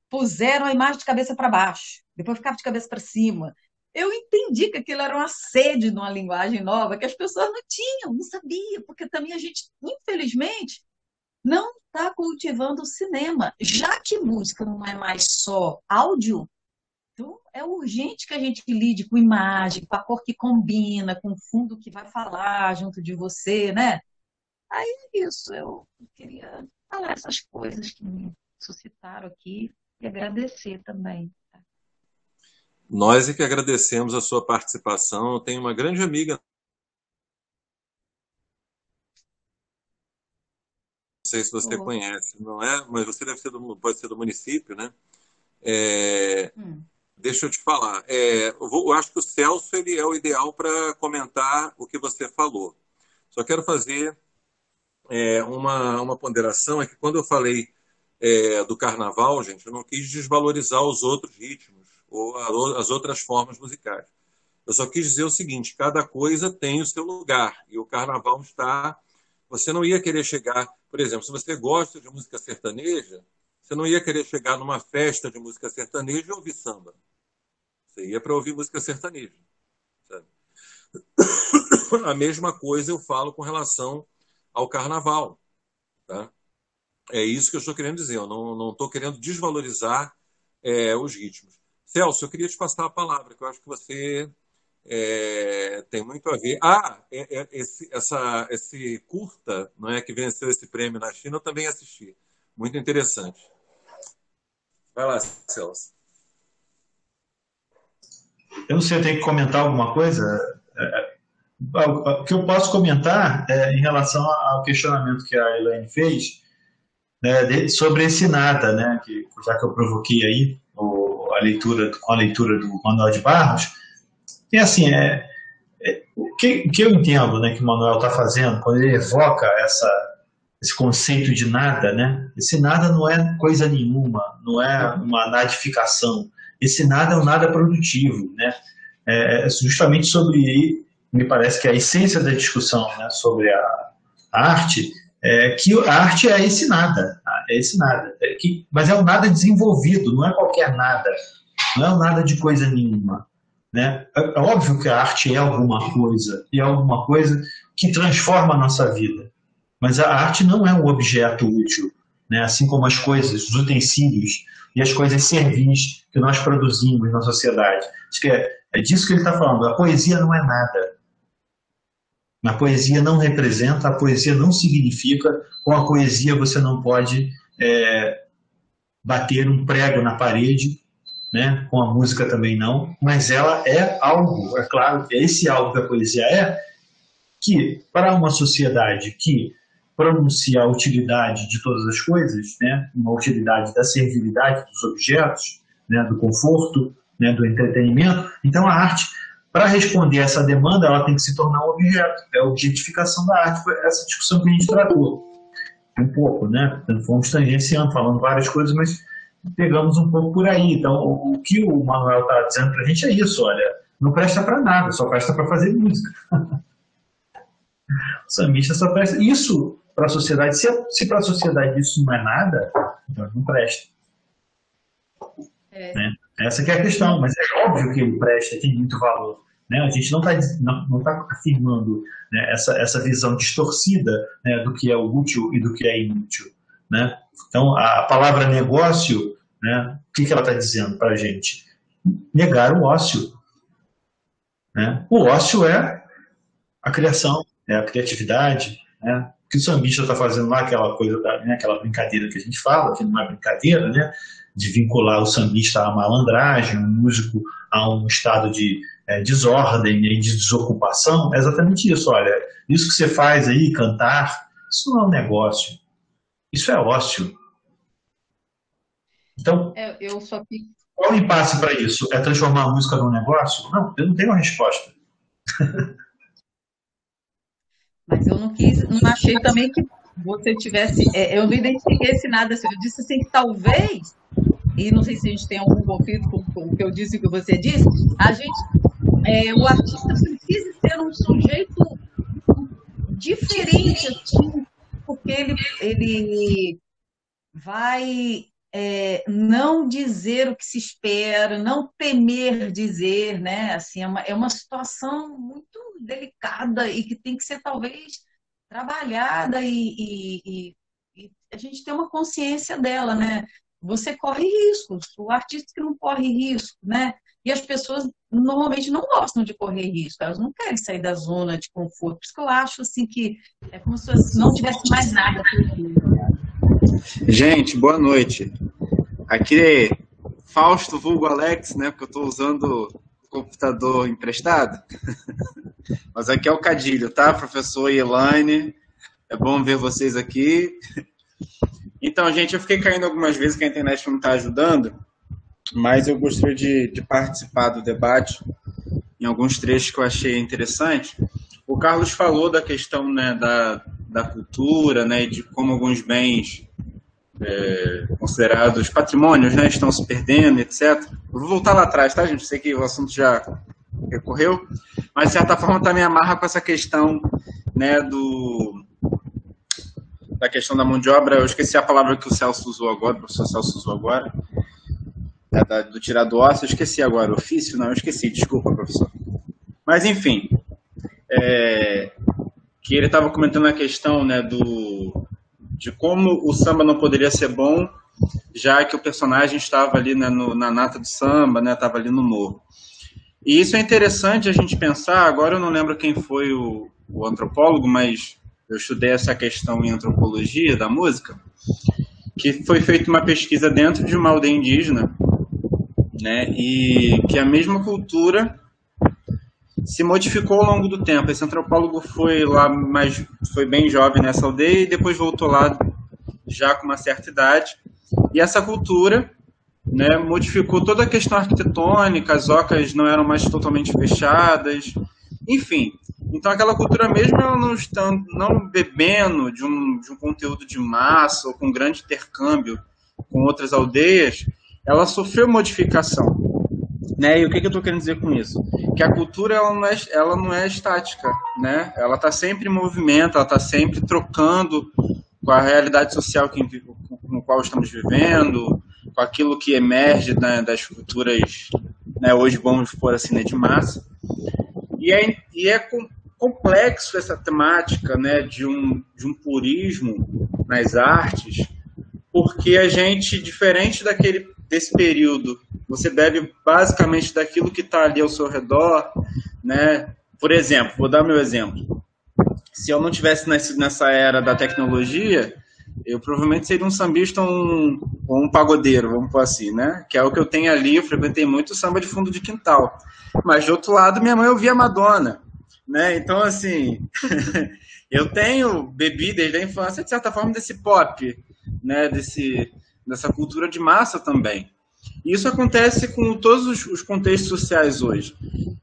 puseram a imagem de cabeça para baixo, depois ficava de cabeça para cima. Eu entendi que aquilo era uma sede de uma linguagem nova que as pessoas não tinham, não sabiam, porque também a gente, infelizmente, não está cultivando o cinema. Já que música não é mais só áudio, então é urgente que a gente lide com imagem, com a cor que combina, com o fundo que vai falar junto de você, né? Aí é isso, eu queria falar essas coisas que me suscitaram aqui e agradecer também. Nós é que agradecemos a sua participação. Eu tenho uma grande amiga, não sei se você conhece, não é? Mas você deve ser pode ser do município, né? Deixa eu te falar. Eu acho que o Celso ele é o ideal para comentar o que você falou. Só quero fazer uma ponderação, é que quando eu falei do carnaval, gente, eu não quis desvalorizar os outros ritmos ou as outras formas musicais. Eu só quis dizer o seguinte, cada coisa tem o seu lugar, e o carnaval está... Você não ia querer chegar... Por exemplo, se você gosta de música sertaneja, você não ia querer chegar numa festa de música sertaneja e ouvir samba. Você ia para ouvir música sertaneja. Sabe? A mesma coisa eu falo com relação ao carnaval. Tá? É isso que eu estou querendo dizer. Eu não estou querendo desvalorizar os ritmos. Celso, eu queria te passar a palavra, que eu acho que você tem muito a ver. Esse curta, não é, que venceu esse prêmio na China, eu também assisti. Muito interessante. Vai lá, Celso. Eu não sei, eu tenho que comentar alguma coisa? O que eu posso comentar em relação ao questionamento que a Elaine fez, né, sobre esse nada, né, já que eu provoquei aí a leitura do Manuel de Barros, e assim, o que eu entendo, né, que o Manuel está fazendo, quando ele evoca esse conceito de nada, né, esse nada não é coisa nenhuma, não é uma nadificação, esse nada é um nada produtivo, né, justamente sobre, me parece que a essência da discussão, né, sobre a arte, que a arte é esse nada. é esse nada. Mas é um nada desenvolvido, não é qualquer nada. Não é um nada de coisa nenhuma. Né? É óbvio que a arte é alguma coisa, e é alguma coisa que transforma a nossa vida. Mas a arte não é um objeto útil, né? Assim como as coisas, os utensílios e as coisas servis que nós produzimos na sociedade. Acho que é disso que ele está falando. A poesia não é nada. A poesia não representa, a poesia não significa. Com a poesia você não pode bater um prego na parede, né? Com a música também não, mas ela é algo, é claro, esse algo que a poesia é, que para uma sociedade que pronuncia a utilidade de todas as coisas, né? Uma utilidade da servilidade dos objetos, né? Do conforto, né? Do entretenimento, então a arte, para responder a essa demanda, ela tem que se tornar um objeto, é a objetificação da arte, foi essa discussão que a gente tratou um pouco, né? Fomos tangenciando, falando várias coisas, mas pegamos um pouco por aí. Então, o que o Manuel está dizendo para a gente é isso, olha, não presta para nada, só presta para fazer música. O sambista só presta... Isso para a sociedade, se para a sociedade isso não é nada, então não presta. Né? Essa que é a questão, mas é óbvio que ele presta, tem muito valor. Né? A gente não tá afirmando, né, essa visão distorcida, né, do que é útil e do que é inútil. Né? Então, a palavra negócio, né, o que ela está dizendo para a gente? Negar o ócio. Né? O ócio é a criação, é a criatividade. Né? O que o sambista está fazendo lá, aquela coisa, né, aquela brincadeira que a gente fala, que não é brincadeira, né, de vincular o sambista à malandragem, o músico a um estado de desordem e de desocupação, é exatamente isso. Olha, isso que você faz aí, cantar, isso não é um negócio. Isso é ócio. Então, qual o impasse para isso? É transformar a música num negócio? Não, eu não tenho uma resposta. Mas eu não achei também que você tivesse... eu não identifiquei esse nada. Assim, eu disse assim que talvez, e não sei se a gente tem algum conflito com o que eu disse e o que você disse, o artista precisa ser um sujeito diferente, assim, porque ele vai não dizer o que se espera, não temer dizer, né? Assim, é uma situação muito delicada e que tem que ser talvez trabalhada e a gente tem uma consciência dela, né? Você corre riscos, o artista que não corre risco, né? E as pessoas normalmente não gostam de correr risco, elas não querem sair da zona de conforto. Por isso que eu acho assim, que é como se não tivesse mais nada. Gente, boa noite. Aqui é Fausto vulgo Alex, né? Porque eu estou usando o computador emprestado. Mas aqui é o Cadilho, tá? Professor Elaine. É bom ver vocês aqui. Então, gente, eu fiquei caindo algumas vezes que a internet não está ajudando, mas eu gostaria de participar do debate em alguns trechos que eu achei interessante. O Carlos falou da questão, né, da cultura, né, e de como alguns bens considerados patrimônios, né, estão se perdendo, etc. Eu vou voltar lá atrás, tá, gente? Sei que o assunto já recorreu, mas de certa forma também amarra com essa questão, né, da questão da mão de obra. Eu esqueci a palavra que o Celso usou agora, o professor Celso usou agora, do tirar do ócio, eu esqueci agora, ofício, não, eu esqueci, desculpa, professor. Mas, enfim, que ele estava comentando a questão, né, de como o samba não poderia ser bom, já que o personagem estava ali, né, na nata do samba, né, estava ali no morro. E isso é interessante a gente pensar. Agora eu não lembro quem foi o antropólogo, mas eu estudei essa questão em antropologia da música, que foi feita uma pesquisa dentro de uma aldeia indígena, né, e que a mesma cultura se modificou ao longo do tempo. Esse antropólogo foi lá, mas foi bem jovem nessa aldeia e depois voltou lá já com uma certa idade. E essa cultura, né, modificou toda a questão arquitetônica, as ocas não eram mais totalmente fechadas, enfim. Então aquela cultura mesmo, ela não bebendo de um conteúdo de massa ou com grande intercâmbio com outras aldeias, ela sofreu modificação. Né? E o que eu estou querendo dizer com isso? Que a cultura ela não é estática, né? Ela está sempre em movimento, ela está sempre trocando com a realidade social com qual estamos vivendo, com aquilo que emerge, né, das culturas, né, hoje vamos pôr assim, né, de massa. E é complexo essa temática, né, de um purismo nas artes, porque a gente, diferente desse período, você bebe basicamente daquilo que está ali ao seu redor, né? Por exemplo, vou dar meu exemplo. Se eu não tivesse nascido nessa era da tecnologia, eu provavelmente seria um sambista ou um pagodeiro, vamos pôr assim, né? Que é o que eu tenho ali, eu frequentei muito samba de fundo de quintal. Mas, de outro lado, minha mãe ouvia Madonna, né? Então, assim, eu bebi desde a infância, de certa forma, desse pop, né? Dessa cultura de massa também. E isso acontece com todos os contextos sociais hoje,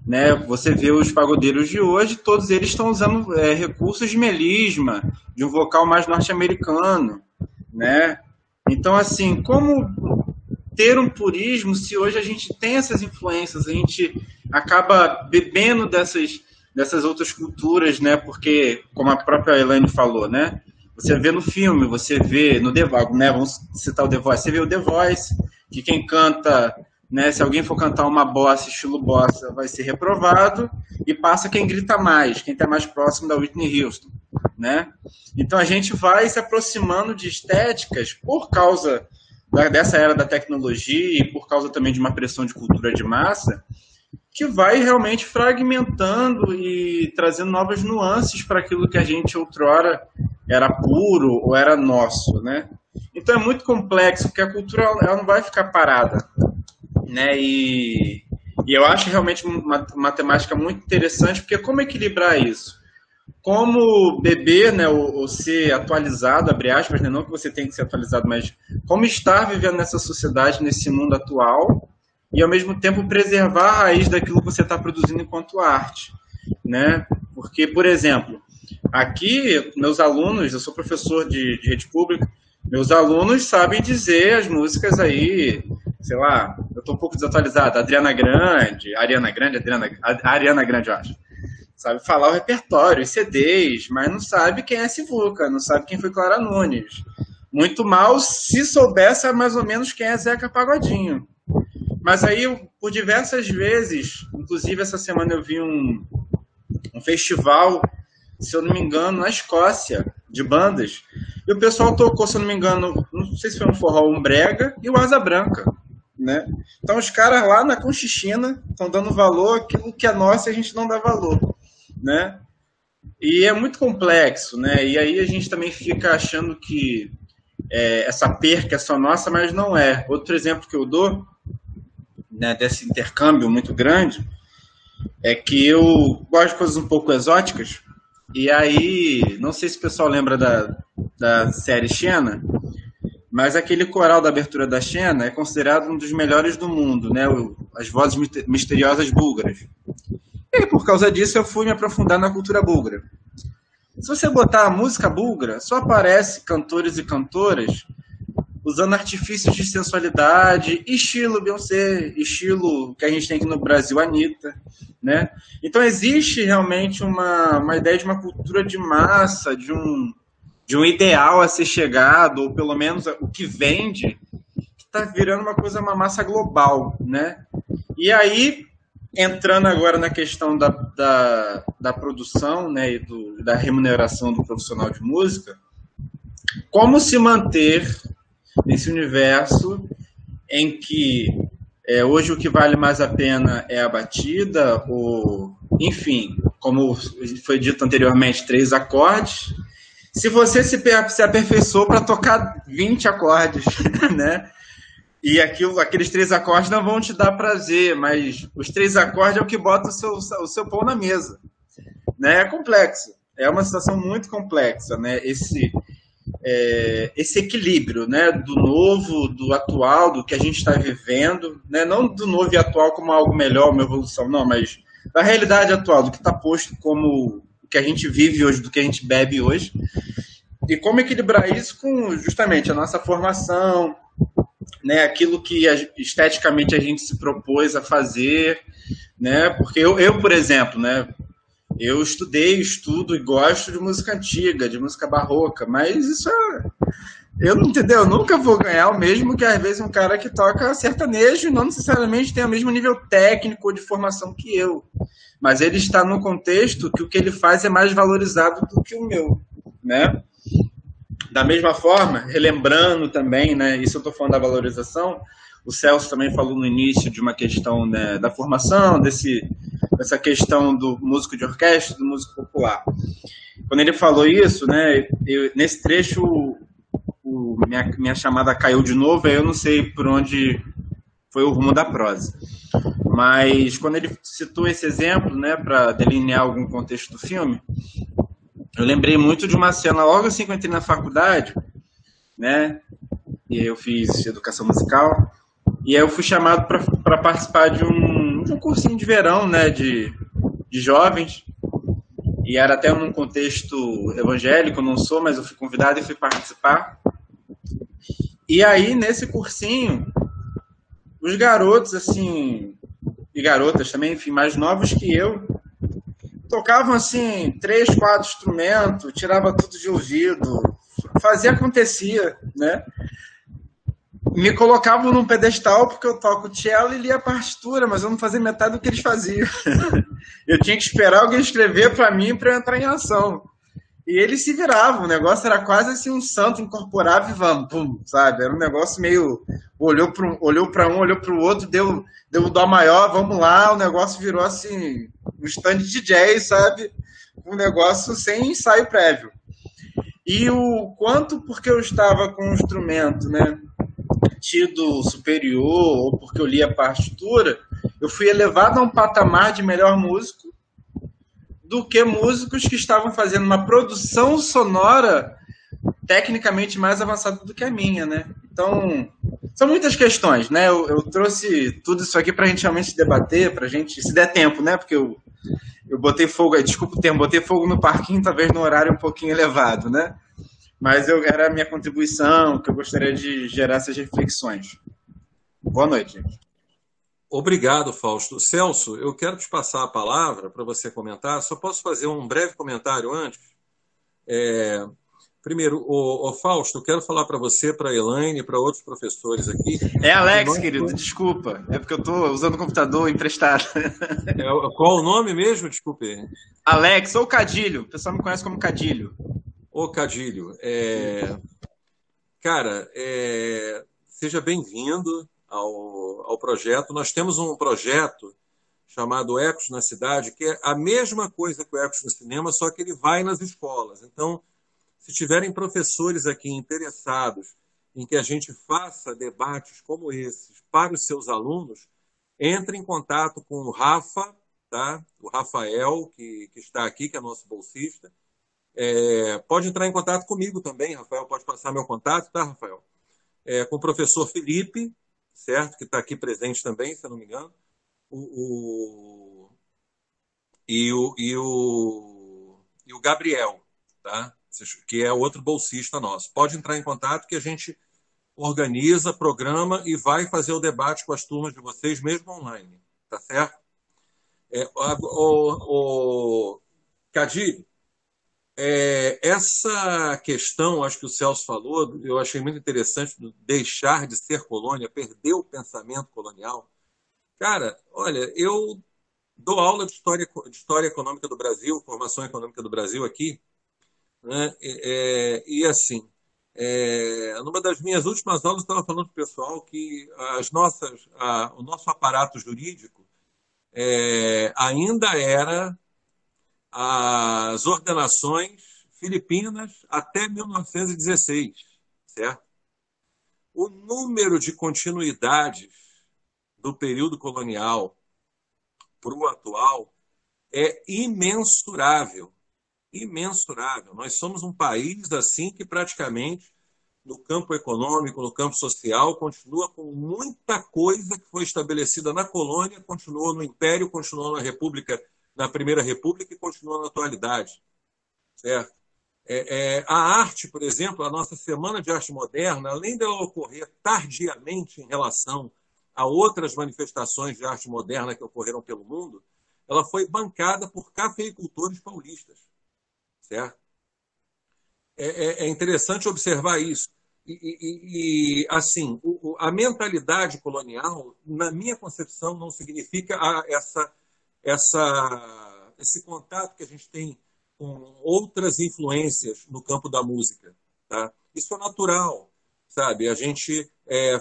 né? Você vê os pagodeiros de hoje, todos eles estão usando recursos de melisma, de um vocal mais norte-americano, né? Então, assim, como ter um purismo se hoje a gente tem essas influências, a gente acaba bebendo dessas outras culturas, né? Porque, como a própria Elaine falou, né? Você vê no filme, você vê no The Voice, né? Vamos citar o The Voice, você vê o The Voice, que quem canta, né, se alguém for cantar uma bossa, estilo bossa, vai ser reprovado, e passa quem grita mais, quem está mais próximo da Whitney Houston, né? Então a gente vai se aproximando de estéticas por causa dessa era da tecnologia e por causa também de uma pressão de cultura de massa, que vai realmente fragmentando e trazendo novas nuances para aquilo que a gente outrora era puro ou era nosso, né? Então é muito complexo, porque a cultura ela não vai ficar parada, né? E eu acho realmente uma temática muito interessante, porque como equilibrar isso? Como beber, né, ou ser atualizado, abre aspas, né, não que você tenha que ser atualizado, mas como estar vivendo nessa sociedade, nesse mundo atual, e ao mesmo tempo preservar a raiz daquilo que você está produzindo enquanto arte, né? Porque, por exemplo, aqui, meus alunos, eu sou professor de rede pública, meus alunos sabem dizer as músicas aí, sei lá, eu estou um pouco desatualizado, Ariana Grande, eu acho. Sabe falar o repertório, os CDs, mas não sabe quem é Sivuca, não sabe quem foi Clara Nunes. Muito mal se soubesse mais ou menos quem é Zeca Pagodinho. Mas aí, por diversas vezes, inclusive essa semana eu vi um festival, se eu não me engano, na Escócia, de bandas, e o pessoal tocou, se eu não me engano, não sei se foi um forró, um brega, e o Asa Branca, né? Então os caras lá na Conchichina estão dando valor àquilo que é nosso e a gente não dá valor, né? E é muito complexo, né? E aí a gente também fica achando que essa perca é só nossa, mas não é. Outro exemplo que eu dou, né, desse intercâmbio muito grande, é que eu gosto de coisas um pouco exóticas, e aí, não sei se o pessoal lembra da série Xena, mas aquele coral da abertura da Xena é considerado um dos melhores do mundo, né? As vozes misteriosas búlgaras. E aí, por causa disso, eu fui me aprofundar na cultura búlgara. Se você botar a música búlgara, só aparece cantores e cantoras usando artifícios de sensualidade, estilo Beyoncé, estilo que a gente tem aqui no Brasil, Anitta, né? Então existe realmente uma ideia de uma cultura de massa, de um ideal a ser chegado, ou pelo menos o que vende, que está virando uma massa global, né? E aí, entrando agora na questão da produção, né, e da remuneração do profissional de música, como se manter nesse universo em que hoje o que vale mais a pena é a batida, ou, enfim, como foi dito anteriormente, 3 acordes. Se você se aperfeiçoou para tocar 20 acordes, né? E aqueles 3 acordes não vão te dar prazer, mas os 3 acordes é o que bota o seu pão na mesa, né? É complexo, é uma situação muito complexa, né? Esse equilíbrio, né, do novo, do atual, do que a gente está vivendo, né, não do novo e atual como algo melhor, uma evolução, não, mas da realidade atual, do que está posto como o que a gente vive hoje, do que a gente bebe hoje, e como equilibrar isso com justamente a nossa formação, né, aquilo que esteticamente a gente se propôs a fazer, né, porque eu por exemplo, né, eu estudo e gosto de música antiga, de música barroca, mas isso Eu não entendeu, eu nunca vou ganhar o mesmo que às vezes um cara que toca sertanejo e não necessariamente tem o mesmo nível técnico ou de formação que eu. Mas ele está num contexto que o que ele faz é mais valorizado do que o meu, né? Da mesma forma, relembrando também, né, isso eu estou falando da valorização, o Celso também falou no início de uma questão, né, da formação, dessa questão do músico de orquestra, do músico popular. Quando ele falou isso, né, nesse trecho minha chamada caiu de novo, aí eu não sei por onde foi o rumo da prosa. Mas quando ele citou esse exemplo, né, para delinear algum contexto do filme, eu lembrei muito de uma cena logo assim que eu entrei na faculdade, né, e eu fiz educação musical, e aí eu fui chamado para participar de um cursinho de verão, né, de jovens, e era até num contexto evangélico, eu não sou, mas eu fui convidado e fui participar. E aí, nesse cursinho, os garotos, assim, e garotas também, enfim, mais novos que eu, tocavam, assim, 3, 4 instrumentos, tirava tudo de ouvido, acontecia, né? Me colocavam num pedestal porque eu toco cello e lia a partitura, mas eu não fazia metade do que eles faziam. Eu tinha que esperar alguém escrever para mim para eu entrar em ação. E eles se viravam, o negócio era quase assim um santo incorporável e vamos, pum, sabe? Era um negócio meio... Olhou para um, olhou para o outro, deu um dó maior, vamos lá, o negócio virou assim, um stand de jazz, sabe? Um negócio sem ensaio prévio. E o quanto porque eu estava com um instrumento, né, tido superior, ou porque eu li a partitura, eu fui elevado a um patamar de melhor músico do que músicos que estavam fazendo uma produção sonora tecnicamente mais avançada do que a minha, né? Então, são muitas questões, né? Eu trouxe tudo isso aqui para a gente realmente debater, para a gente, se der tempo, né? Porque eu botei fogo, desculpa o termo, botei fogo no parquinho, talvez no horário um pouquinho elevado, né? Mas era a minha contribuição, que eu gostaria de gerar essas reflexões. Boa noite, gente. Obrigado, Fausto. Celso, eu quero te passar a palavra para você comentar. Só posso fazer um breve comentário antes? Primeiro, Fausto, eu quero falar para você, para a Elaine e para outros professores aqui. É Alex, querido, desculpa. É porque eu estou usando o computador emprestado. Qual o nome mesmo? Desculpe. Alex, ou Cadilho. O pessoal me conhece como Cadilho. Ô, Cadilho, cara, seja bem-vindo ao projeto. Nós temos um projeto chamado Ecos na Cidade, que é a mesma coisa que o Ecos no Cinema, só que ele vai nas escolas. Então, se tiverem professores aqui interessados em que a gente faça debates como esses para os seus alunos, entre em contato com o Rafa, tá? O Rafael, que está aqui, que é nosso bolsista. Pode entrar em contato comigo também, Rafael, pode passar meu contato, tá, Rafael? Com o professor Felipe, certo? Que está aqui presente também, se eu não me engano. E o Gabriel, tá? Que é outro bolsista nosso. Pode entrar em contato que a gente organiza, programa e vai fazer o debate com as turmas de vocês, mesmo online, tá certo? Cadilho, essa questão, acho que o Celso falou, eu achei muito interessante, deixar de ser colônia, perder o pensamento colonial. Cara, olha, eu dou aula de história econômica do Brasil, formação econômica do Brasil aqui, né? E assim, numa das minhas últimas aulas, eu estava falando para o pessoal que o nosso aparato jurídico ainda era as ordenações filipinas até 1916, certo? O número de continuidades do período colonial para o atual é imensurável. Imensurável. Nós somos um país assim que praticamente no campo econômico, no campo social, continua com muita coisa que foi estabelecida na colônia, continuou no Império, continuou na República, na Primeira República e continua na atualidade. Certo? A arte, por exemplo, a nossa Semana de Arte Moderna, além dela ocorrer tardiamente em relação a outras manifestações de arte moderna que ocorreram pelo mundo, ela foi bancada por cafeicultores paulistas. Certo? É interessante observar isso. Assim, a mentalidade colonial, na minha concepção, não significa esse contato que a gente tem com outras influências no campo da música. Tá? Isso é natural, sabe? A gente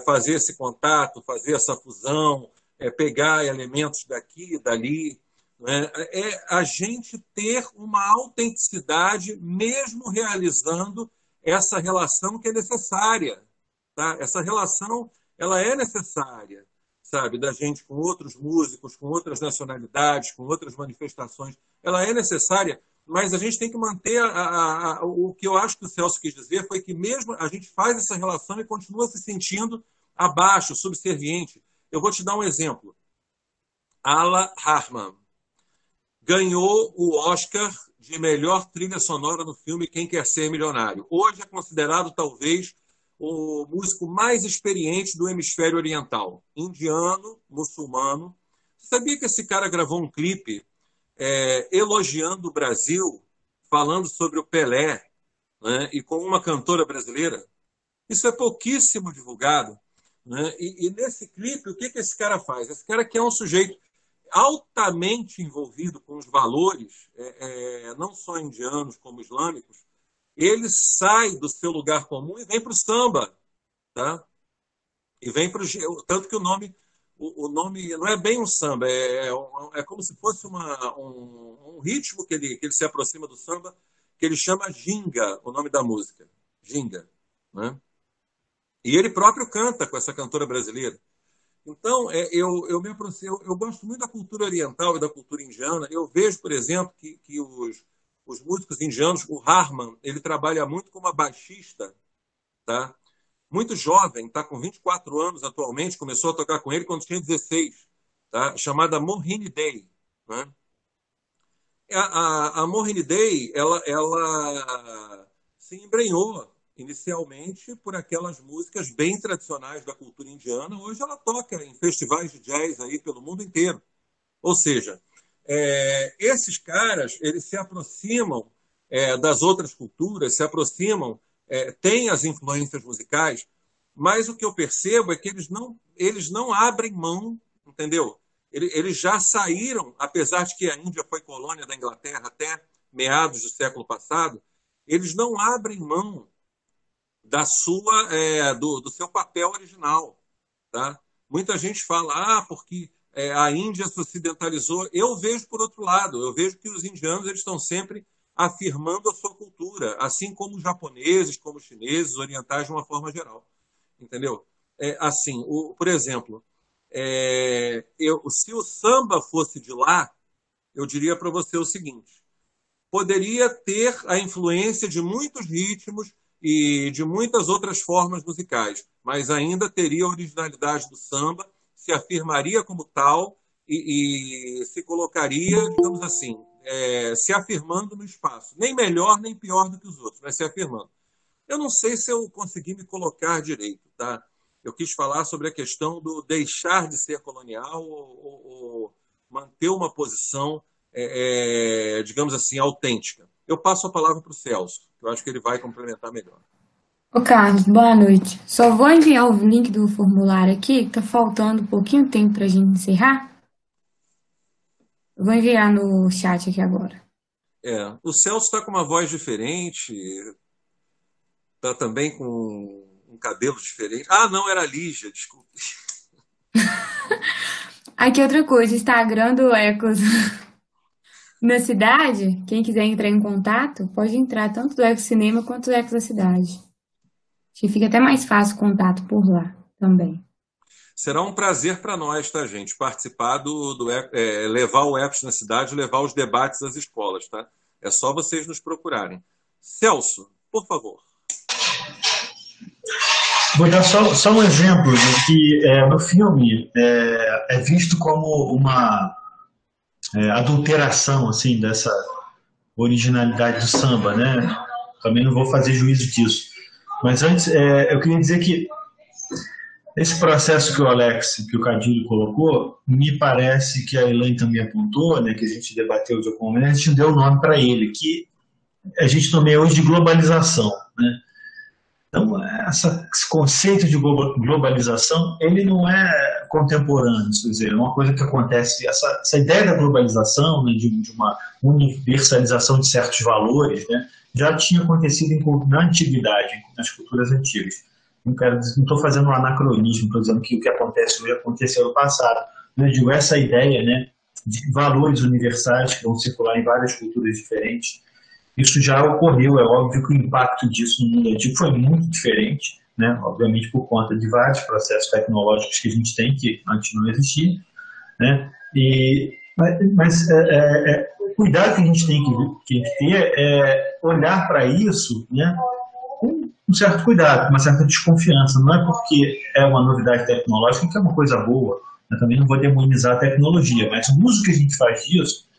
fazer esse contato, fazer essa fusão, pegar elementos daqui e dali, né? É a gente ter uma autenticidade mesmo realizando essa relação que é necessária. Tá? Essa relação ela é necessária, sabe? Da gente com outros músicos, com outras nacionalidades, com outras manifestações. Ela é necessária, mas a gente tem que manter o que eu acho que o Celso quis dizer foi que mesmo a gente faz essa relação e continua se sentindo abaixo, subserviente. Eu vou te dar um exemplo. Ala Harman ganhou o Oscar de melhor trilha sonora no filme Quem Quer Ser Milionário. Hoje é considerado, talvez, o músico mais experiente do hemisfério oriental. Indiano, muçulmano. Sabia que esse cara gravou um clipe elogiando o Brasil, falando sobre o Pelé, né, e com uma cantora brasileira? Isso é pouquíssimo divulgado. Né? E nesse clipe, o que esse cara faz? Esse cara que é um sujeito altamente envolvido com os valores, não só indianos como islâmicos, ele sai do seu lugar comum e vem para o samba. Tá? E vem para tanto que o nome não é bem um samba, é como se fosse um ritmo que ele se aproxima do samba, que ele chama ginga, o nome da música. Ginga. Né? E ele próprio canta com essa cantora brasileira. Então, eu me aproximo, eu gosto muito da cultura oriental e da cultura indiana. Eu vejo, por exemplo, que os músicos indianos, o Harman, ele trabalha muito como baixista, tá? Muito jovem, está com 24 anos atualmente, começou a tocar com ele quando tinha 16, tá? Chamada Mohini Dey. Né? A Mohini Dey, ela se embrenhou inicialmente por aquelas músicas bem tradicionais da cultura indiana. Hoje ela toca em festivais de jazz aí pelo mundo inteiro. Ou seja, esses caras eles se aproximam das outras culturas, se aproximam, têm as influências musicais, mas o que eu percebo é que eles não abrem mão, entendeu? Eles já saíram, apesar de que a Índia foi colônia da Inglaterra até meados do século passado, eles não abrem mão do seu papel original. Tá? Muita gente fala, porque a Índia se ocidentalizou. Eu vejo por outro lado, eu vejo que os indianos eles estão sempre afirmando a sua cultura, assim como os japoneses, como os chineses, os orientais de uma forma geral. Entendeu? Assim, por exemplo, se o samba fosse de lá, eu diria para você o seguinte: poderia ter a influência de muitos ritmos e de muitas outras formas musicais, mas ainda teria a originalidade do samba, se afirmaria como tal e se colocaria, digamos assim, se afirmando no espaço. Nem melhor, nem pior do que os outros, mas se afirmando. Eu não sei se eu consegui me colocar direito. Tá? Eu quis falar sobre a questão do deixar de ser colonial ou manter uma posição, digamos assim, autêntica. Eu passo a palavra para o Celso, que eu acho que ele vai complementar melhor. Ô Carlos, boa noite. Só vou enviar o link do formulário aqui, que tá faltando um pouquinho de tempo para a gente encerrar. Eu vou enviar no chat aqui agora. O Celso está com uma voz diferente, está também com um cabelo diferente. Ah, não, era a Lígia, desculpe. Aqui outra coisa, Instagram do Ecos na cidade, quem quiser entrar em contato, pode entrar tanto do Ecos Cinema quanto do Ecos da cidade. Acho que fica até mais fácil o contato por lá também. Será um prazer para nós, tá, gente? Participar levar o Ecos na cidade, levar os debates às escolas, tá? É só vocês nos procurarem. Celso, por favor. Vou dar só um exemplo de que no filme é visto como uma adulteração assim, dessa originalidade do samba, né? Também não vou fazer juízo disso. Mas antes, eu queria dizer que esse processo que o Cadilho colocou, me parece que a Elaine também apontou, né, que a gente debateu de algum momento, a gente deu o nome para ele, que a gente nomeia hoje de globalização. Né? Então, esse conceito de globalização, ele não é contemporâneo, quer dizer, é uma coisa que acontece, essa ideia da globalização, né, de uma universalização de certos valores, né, já tinha acontecido na antiguidade, nas culturas antigas. Não estou fazendo um anacronismo, estou dizendo que o que acontece hoje aconteceu no passado. Eu digo, essa ideia, né, de valores universais que vão circular em várias culturas diferentes, isso já ocorreu. É óbvio que o impacto disso no mundo antigo foi muito diferente, né? Obviamente por conta de vários processos tecnológicos que a gente tem que antes não existiam, né? Mas o cuidado que a gente tem que ter é olhar para isso, né, com um certo cuidado, com uma certa desconfiança. Não é porque é uma novidade tecnológica que é uma coisa boa. Eu também não vou demonizar a tecnologia, mas o uso que a gente faz disso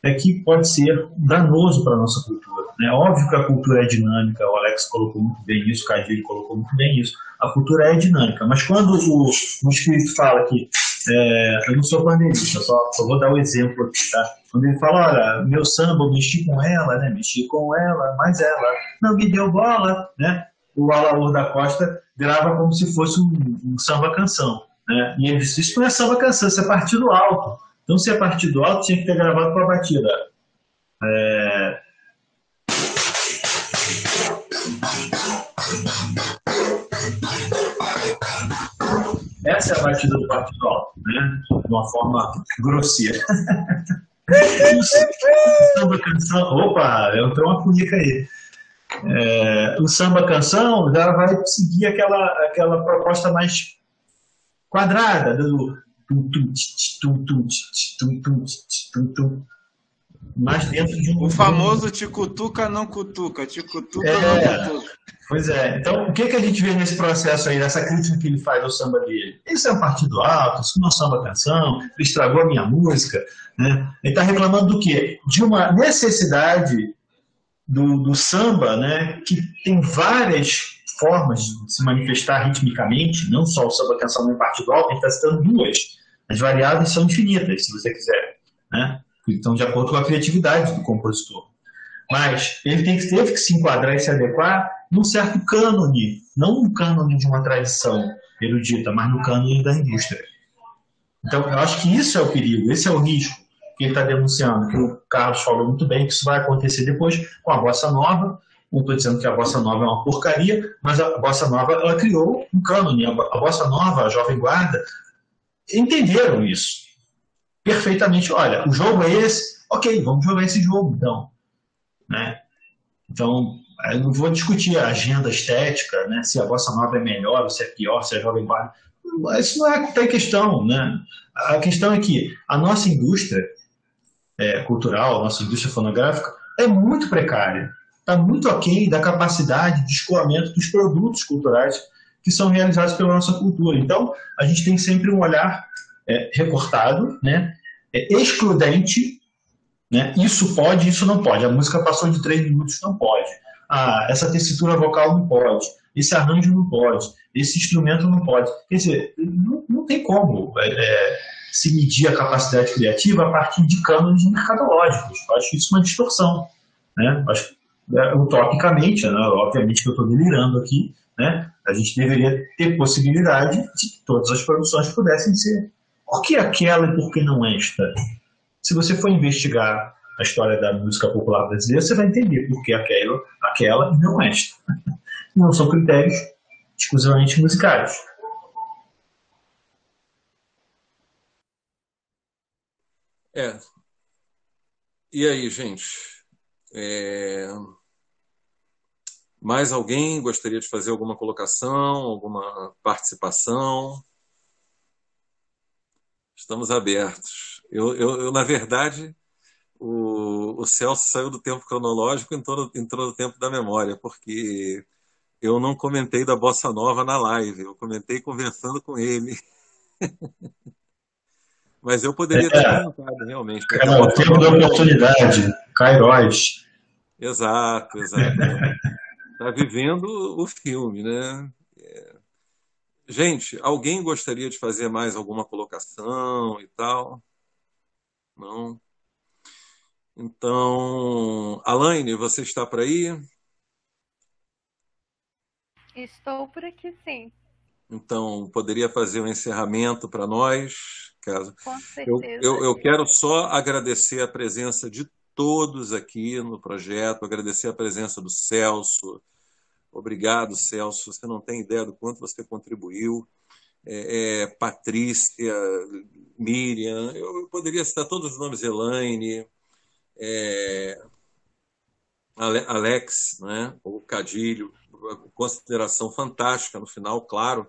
é que pode ser danoso para a nossa cultura. É óbvio que a cultura é dinâmica, o Alex colocou muito bem isso, o Cadilho colocou muito bem isso. A cultura é dinâmica, mas quando o espírito fala que eu não sou pandeirista, só vou dar um exemplo aqui, tá? Quando ele fala, olha, meu samba, eu mexi com ela, né? Mexi com ela, mas ela não me deu bola, né? O Alaor da Costa grava como se fosse um samba-canção, né? E ele disse, isso não é samba-canção, isso é partido alto. Então, se é partido alto, tinha que ter gravado com a batida. Essa é a batida do partido alto, né? De uma forma grosseira. O samba-canção... Opa, entrou uma funica aí. O samba-canção já vai seguir aquela proposta mais quadrada, do mais dentro de um... O famoso ticutuca não cutuca, ticutuca não cutuca. Pois é. Então, o que a gente vê nesse processo aí, nessa crítica que ele faz ao samba dele? Isso é um partido alto, isso não é um samba-canção, ele estragou a minha música, né? Ele está reclamando do quê? De uma necessidade do samba, né, que tem várias formas de se manifestar ritmicamente, não só o samba-canção nem partido alto, a gente está citando duas. As variáveis são infinitas, se você quiser, né? Então, de acordo com a criatividade do compositor. Mas ele teve que se enquadrar e se adequar num certo cânone, não um cânone de uma tradição erudita, mas no cânone da indústria. Então, eu acho que isso é o perigo, esse é o risco que ele está denunciando, que o Carlos falou muito bem, que isso vai acontecer depois com a Bossa Nova. Não estou dizendo que a Bossa Nova é uma porcaria, mas a Bossa Nova ela criou um cânone. A Bossa Nova, a Jovem Guarda, entenderam isso perfeitamente. Olha, o jogo é esse, ok, vamos jogar esse jogo, então. Né? Então, eu não vou discutir a agenda estética, né? Se a Bossa Nova é melhor, ou se é pior, se é Jovem Guarda. Isso não é a questão, né? A questão é que a nossa indústria cultural, a nossa indústria fonográfica é muito precária, está muito aquém da capacidade de escoamento dos produtos culturais que são realizados pela nossa cultura. Então, a gente tem sempre um olhar recortado, né? Excludente, né? Isso pode, isso não pode. A música passou de 3 minutos, não pode. Essa tessitura vocal não pode. Esse arranjo não pode. Esse instrumento não pode. Quer dizer, não tem como se medir a capacidade criativa a partir de cânones mercadológicos. Eu acho isso uma distorção, né? Acho, utopicamente, né? Obviamente que eu estou delirando aqui, né? A gente deveria ter possibilidade de que todas as produções pudessem ser. Por que aquela e por que não esta? Se você for investigar a história da música popular brasileira, você vai entender por que aquela e não esta. Não são critérios exclusivamente musicais. E aí, gente? Mais alguém gostaria de fazer alguma colocação, alguma participação? Estamos abertos. Eu na verdade, o Celso saiu do tempo cronológico e entrou no tempo da memória, porque eu não comentei da Bossa Nova na live, eu comentei conversando com ele. Mas eu poderia ter comentado, realmente. O tempo da oportunidade, Kairos. Exato. Está vivendo o filme, né? Gente, alguém gostaria de fazer mais alguma colocação e tal? Não? Então, Alaine, você está por aí? Estou por aqui, sim. Então, poderia fazer um encerramento para nós? Caso... Com Eu, certeza. eu, eu quero só agradecer a presença de todos aqui no projeto, agradecer a presença do Celso. Obrigado, Celso. Você não tem ideia do quanto você contribuiu. Patrícia, Miriam, eu poderia citar todos os nomes, Elaine, Alex, né? O Cadilho, consideração fantástica no final, claro.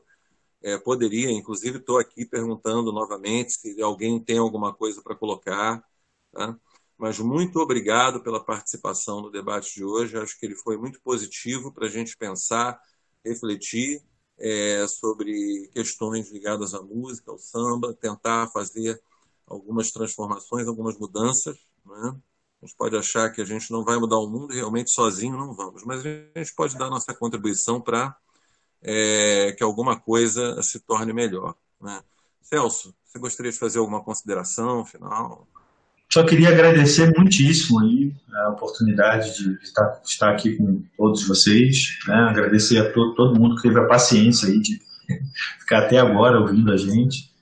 Poderia, inclusive estou aqui perguntando novamente se alguém tem alguma coisa para colocar, tá? Mas muito obrigado pela participação no debate de hoje. Acho que ele foi muito positivo para a gente pensar, refletir sobre questões ligadas à música, ao samba, tentar fazer algumas transformações, algumas mudanças, né? A gente pode achar que a gente não vai mudar o mundo e realmente sozinho não vamos, mas a gente pode dar nossa contribuição para que alguma coisa se torne melhor, né? Celso, você gostaria de fazer alguma consideração final? Só queria agradecer muitíssimo aí a oportunidade de estar aqui com todos vocês, né? Agradecer a todo mundo que teve a paciência aí de ficar até agora ouvindo a gente.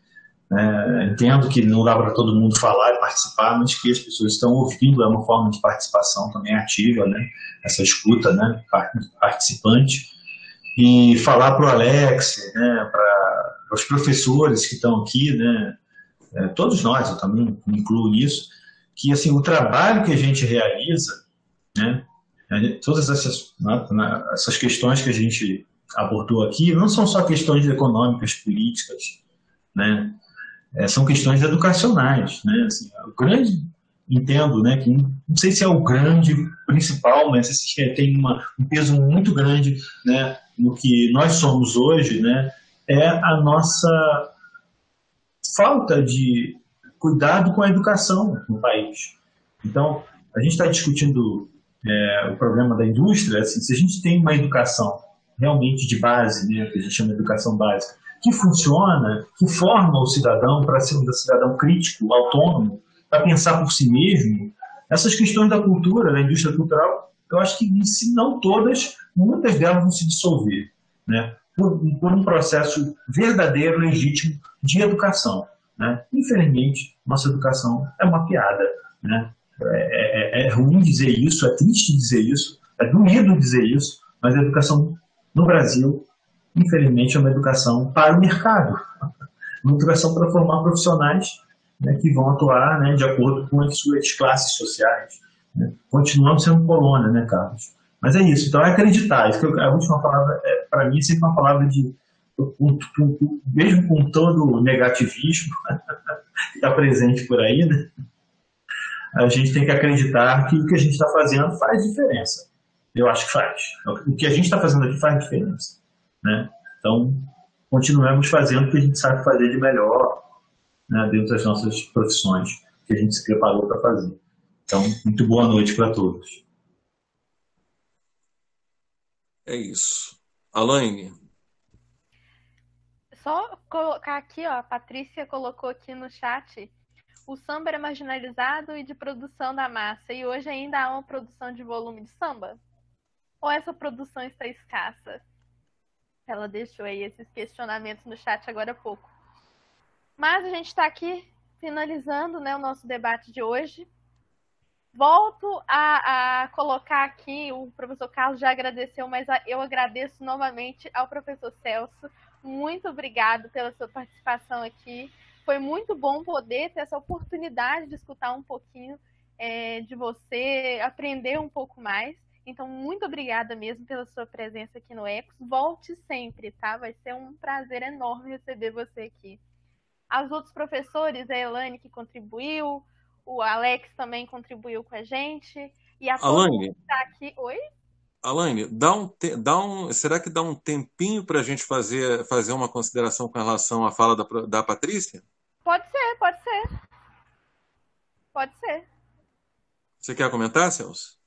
Entendo que não dá para todo mundo falar e participar, mas que as pessoas estão ouvindo é uma forma de participação também ativa, né? Essa escuta, né? Participante. E falar para o Alex, né? Para os professores que estão aqui, né? Todos nós, eu também me incluo nisso, que assim, o trabalho que a gente realiza, né, todas essas questões que a gente abordou aqui, não são só questões econômicas, políticas, né, são questões educacionais, né, assim, o grande, entendo, né, que não sei se é o grande principal, mas assim, tem um peso muito grande, né, no que nós somos hoje, né, é a nossa falta de cuidado com a educação no país. Então, a gente está discutindo o problema da indústria, assim, se a gente tem uma educação realmente de base, né, que a gente chama de educação básica, que funciona, que forma o cidadão para ser um cidadão crítico, autônomo, para pensar por si mesmo, essas questões da cultura, da indústria cultural, eu acho que, se não todas, muitas delas vão se dissolver, né, por um processo verdadeiro, legítimo de educação, né? Infelizmente, nossa educação é uma piada, né? É ruim dizer isso, é triste dizer isso, é doído dizer isso, mas a educação no Brasil, infelizmente, é uma educação para o mercado, uma educação para formar profissionais, né, que vão atuar, né, de acordo com as suas classes sociais, né? Continuamos sendo colônia, né, Carlos? Mas é isso, então é acreditar. A última palavra, para mim, é sempre uma palavra de, mesmo com todo o negativismo que está presente por aí, né, a gente tem que acreditar que o que a gente está fazendo faz diferença. Eu acho que faz. O que a gente está fazendo aqui faz diferença, né? Então, continuemos fazendo o que a gente sabe fazer de melhor, né, dentro das nossas profissões que a gente se preparou para fazer. Então, muito boa noite para todos. É isso. Alaine. Só colocar aqui, ó, a Patrícia colocou aqui no chat, o samba era marginalizado e de produção da massa, e hoje ainda há uma produção de volume de samba? Ou essa produção está escassa? Ela deixou aí esses questionamentos no chat agora há pouco. Mas a gente está aqui finalizando, né, o nosso debate de hoje. Volto a colocar aqui, o professor Carlos já agradeceu, mas eu agradeço novamente ao professor Celso. Muito obrigado pela sua participação aqui. Foi muito bom poder ter essa oportunidade de escutar um pouquinho de você, aprender um pouco mais. Então, muito obrigada mesmo pela sua presença aqui no Ecos. Volte sempre, tá? Vai ser um prazer enorme receber você aqui. Aos outros professores, a Elaine que contribuiu, o Alex também contribuiu com a gente. E a todo mundo que está aqui. Oi? Alaine, será que dá um tempinho para a gente fazer uma consideração com relação à fala da Patrícia? Pode ser, pode ser. Pode ser. Você quer comentar, Celso?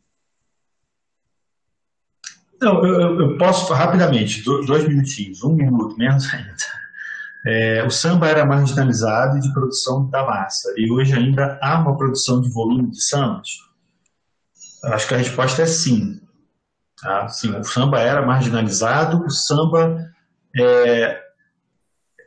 Não, eu posso rapidamente, 2 minutinhos, 1 minuto, menos ainda. O samba era marginalizado e de produção da massa, e hoje ainda há uma produção de volume de sambas? Acho que a resposta é sim. Tá? Sim, o samba era marginalizado, o samba é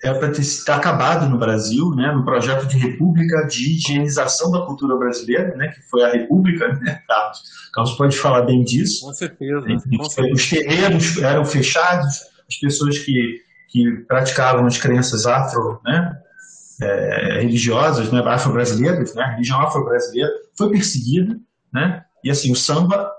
para ter acabado no Brasil, né, no projeto de república de higienização da cultura brasileira, né, que foi a República, né, Carlos? Carlos pode falar bem disso. Com certeza, com Os certeza. terreiros eram fechados, as pessoas que praticavam as crenças afro, né, religiosas, né, afro-brasileiras, né, a religião afro-brasileira foi perseguida, né, e assim, o samba,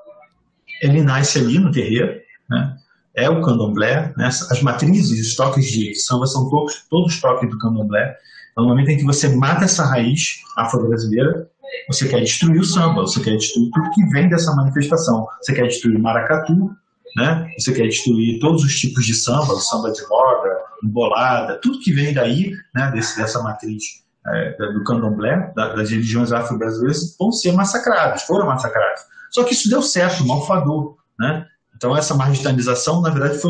ele nasce ali no terreiro, né, é o candomblé, né, as matrizes, os toques de samba são todos os toques do candomblé. Então, no momento em que você mata essa raiz afro-brasileira, você quer destruir o samba, você quer destruir tudo que vem dessa manifestação. Você quer destruir o maracatu, né? Você quer destruir todos os tipos de samba, o samba de roda, embolada, tudo que vem daí, né, dessa matriz do candomblé, das religiões afro-brasileiras, vão ser massacrados, foram massacrados. Só que isso deu certo, malfador, né? Então essa marginalização, na verdade,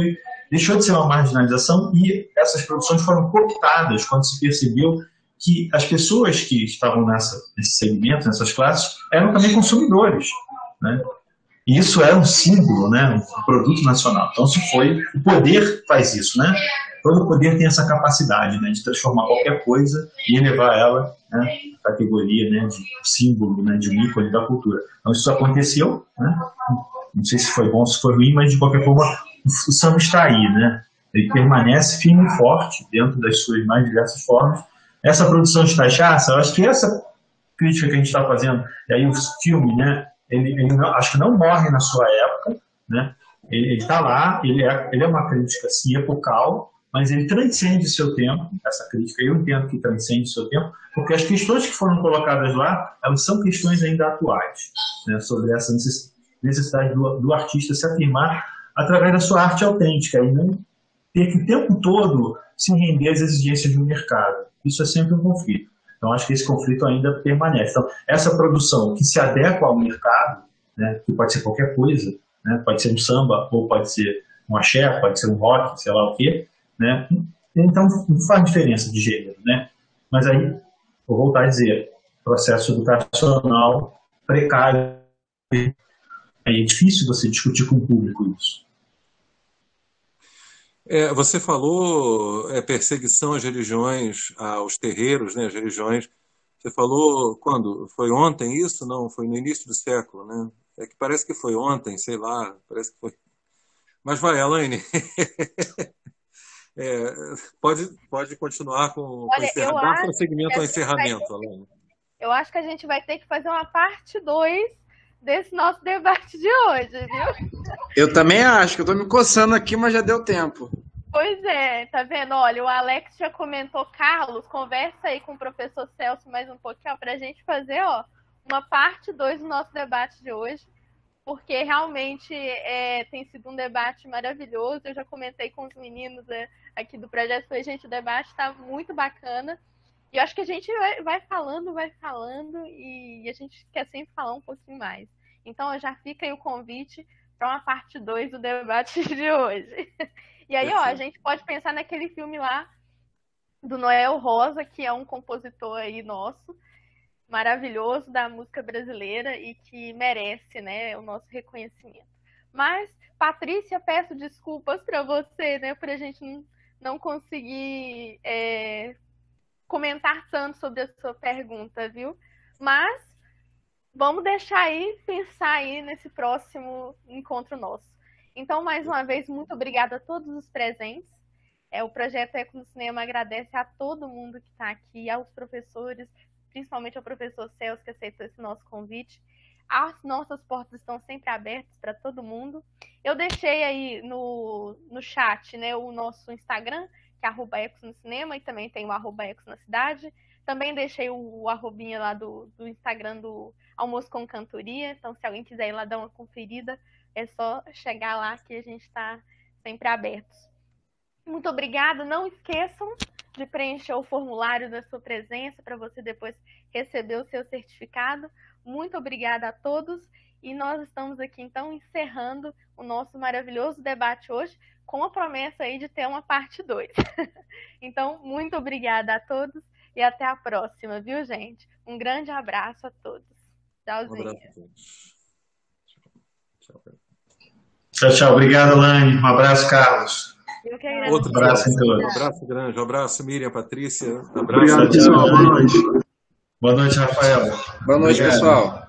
deixou de ser uma marginalização e essas produções foram cooptadas quando se percebeu que as pessoas que estavam nesse segmento, nessas classes, eram também consumidores, né? E isso era um símbolo, né, um produto nacional. Então, o poder faz isso, né? Todo poder tem essa capacidade, né, de transformar qualquer coisa e elevar ela, né, à categoria, né, de símbolo, né, de um ícone da cultura. Então, isso aconteceu, né? Não sei se foi bom ou se foi ruim, mas de qualquer forma, o samba está aí, né? Ele permanece firme e forte dentro das suas mais diversas formas. Essa produção de cachaça, eu acho que essa crítica que a gente está fazendo, e aí o filme, né, ele não, acho que não morre na sua época, né? Ele está lá, ele é uma crítica assim, epocal, mas ele transcende o seu tempo, essa crítica, eu entendo que transcende o seu tempo, porque as questões que foram colocadas lá, elas são questões ainda atuais, né, sobre essa necessidade do artista se afirmar através da sua arte autêntica e não ter que o tempo todo se render às exigências do mercado. Isso é sempre um conflito. Então, acho que esse conflito ainda permanece. Então, essa produção que se adequa ao mercado, né, que pode ser qualquer coisa, né, pode ser um samba, ou pode ser um axé, pode ser um rock, sei lá o quê, né, então não faz diferença de gênero, né? Mas aí, vou voltar a dizer, processo educacional precário, é difícil você discutir com o público isso. Você falou perseguição às religiões, aos terreiros, né, às religiões. Você falou quando? Foi ontem isso? Não, foi no início do século, né? É que parece que foi ontem, sei lá, parece que foi. Mas vai, Elaine. Pode continuar com o Olha, encerramento. Dá um prosseguimento ao encerramento, Elaine. Eu acho que a gente vai ter que fazer uma parte 2 desse nosso debate de hoje, viu? Eu também acho, que eu tô me coçando aqui, mas já deu tempo. Pois é, tá vendo? Olha, o Alex já comentou, Carlos, conversa aí com o professor Celso mais um pouquinho, ó, pra gente fazer, ó, uma parte 2 do nosso debate de hoje, porque realmente tem sido um debate maravilhoso. Eu já comentei com os meninos aqui do projeto, falei, gente, o debate tá muito bacana. E eu acho que a gente vai falando, e a gente quer sempre falar um pouquinho mais. Então, já fica aí o convite para uma parte 2 do debate de hoje. E aí, ó, a gente pode pensar naquele filme lá do Noel Rosa, que é um compositor aí nosso, maravilhoso da música brasileira e que merece, né, o nosso reconhecimento. Mas, Patrícia, peço desculpas para você, né, por a gente não conseguir comentar tanto sobre a sua pergunta, viu? Mas vamos deixar aí, pensar aí nesse próximo encontro nosso. Então, mais uma vez, muito obrigada a todos os presentes. O Projeto Eco no Cinema agradece a todo mundo que está aqui, aos professores, principalmente ao professor Celso, que aceitou esse nosso convite. As nossas portas estão sempre abertas para todo mundo. Eu deixei aí no chat, né, o nosso Instagram, que é @ecos no cinema, e também tem o @ecos na cidade. Também deixei o arrobinha lá do Instagram do Almoço com Cantoria. Então, se alguém quiser ir lá dar uma conferida, é só chegar lá que a gente está sempre abertos. Muito obrigada. Não esqueçam de preencher o formulário da sua presença para você depois receber o seu certificado. Muito obrigada a todos. E nós estamos aqui, então, encerrando o nosso maravilhoso debate hoje, com a promessa aí de ter uma parte 2. Então, muito obrigada a todos e até a próxima, viu, gente? Um grande abraço a todos. Tchauzinho. Um abraço a todos. Tchau. Tchau, tchau. Obrigado, Lani. Um abraço, Carlos. Eu que agradeço. Outro abraço em todos. Um abraço grande. Um abraço, Miriam, Patrícia. Um abraço. Obrigado, pessoal. Boa noite. Boa noite, Rafael. Boa noite, Obrigado. pessoal.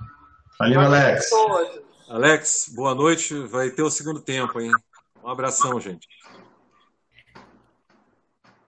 Valeu, Alex. Alex, boa noite. Vai ter o segundo tempo, hein? Um abração, gente.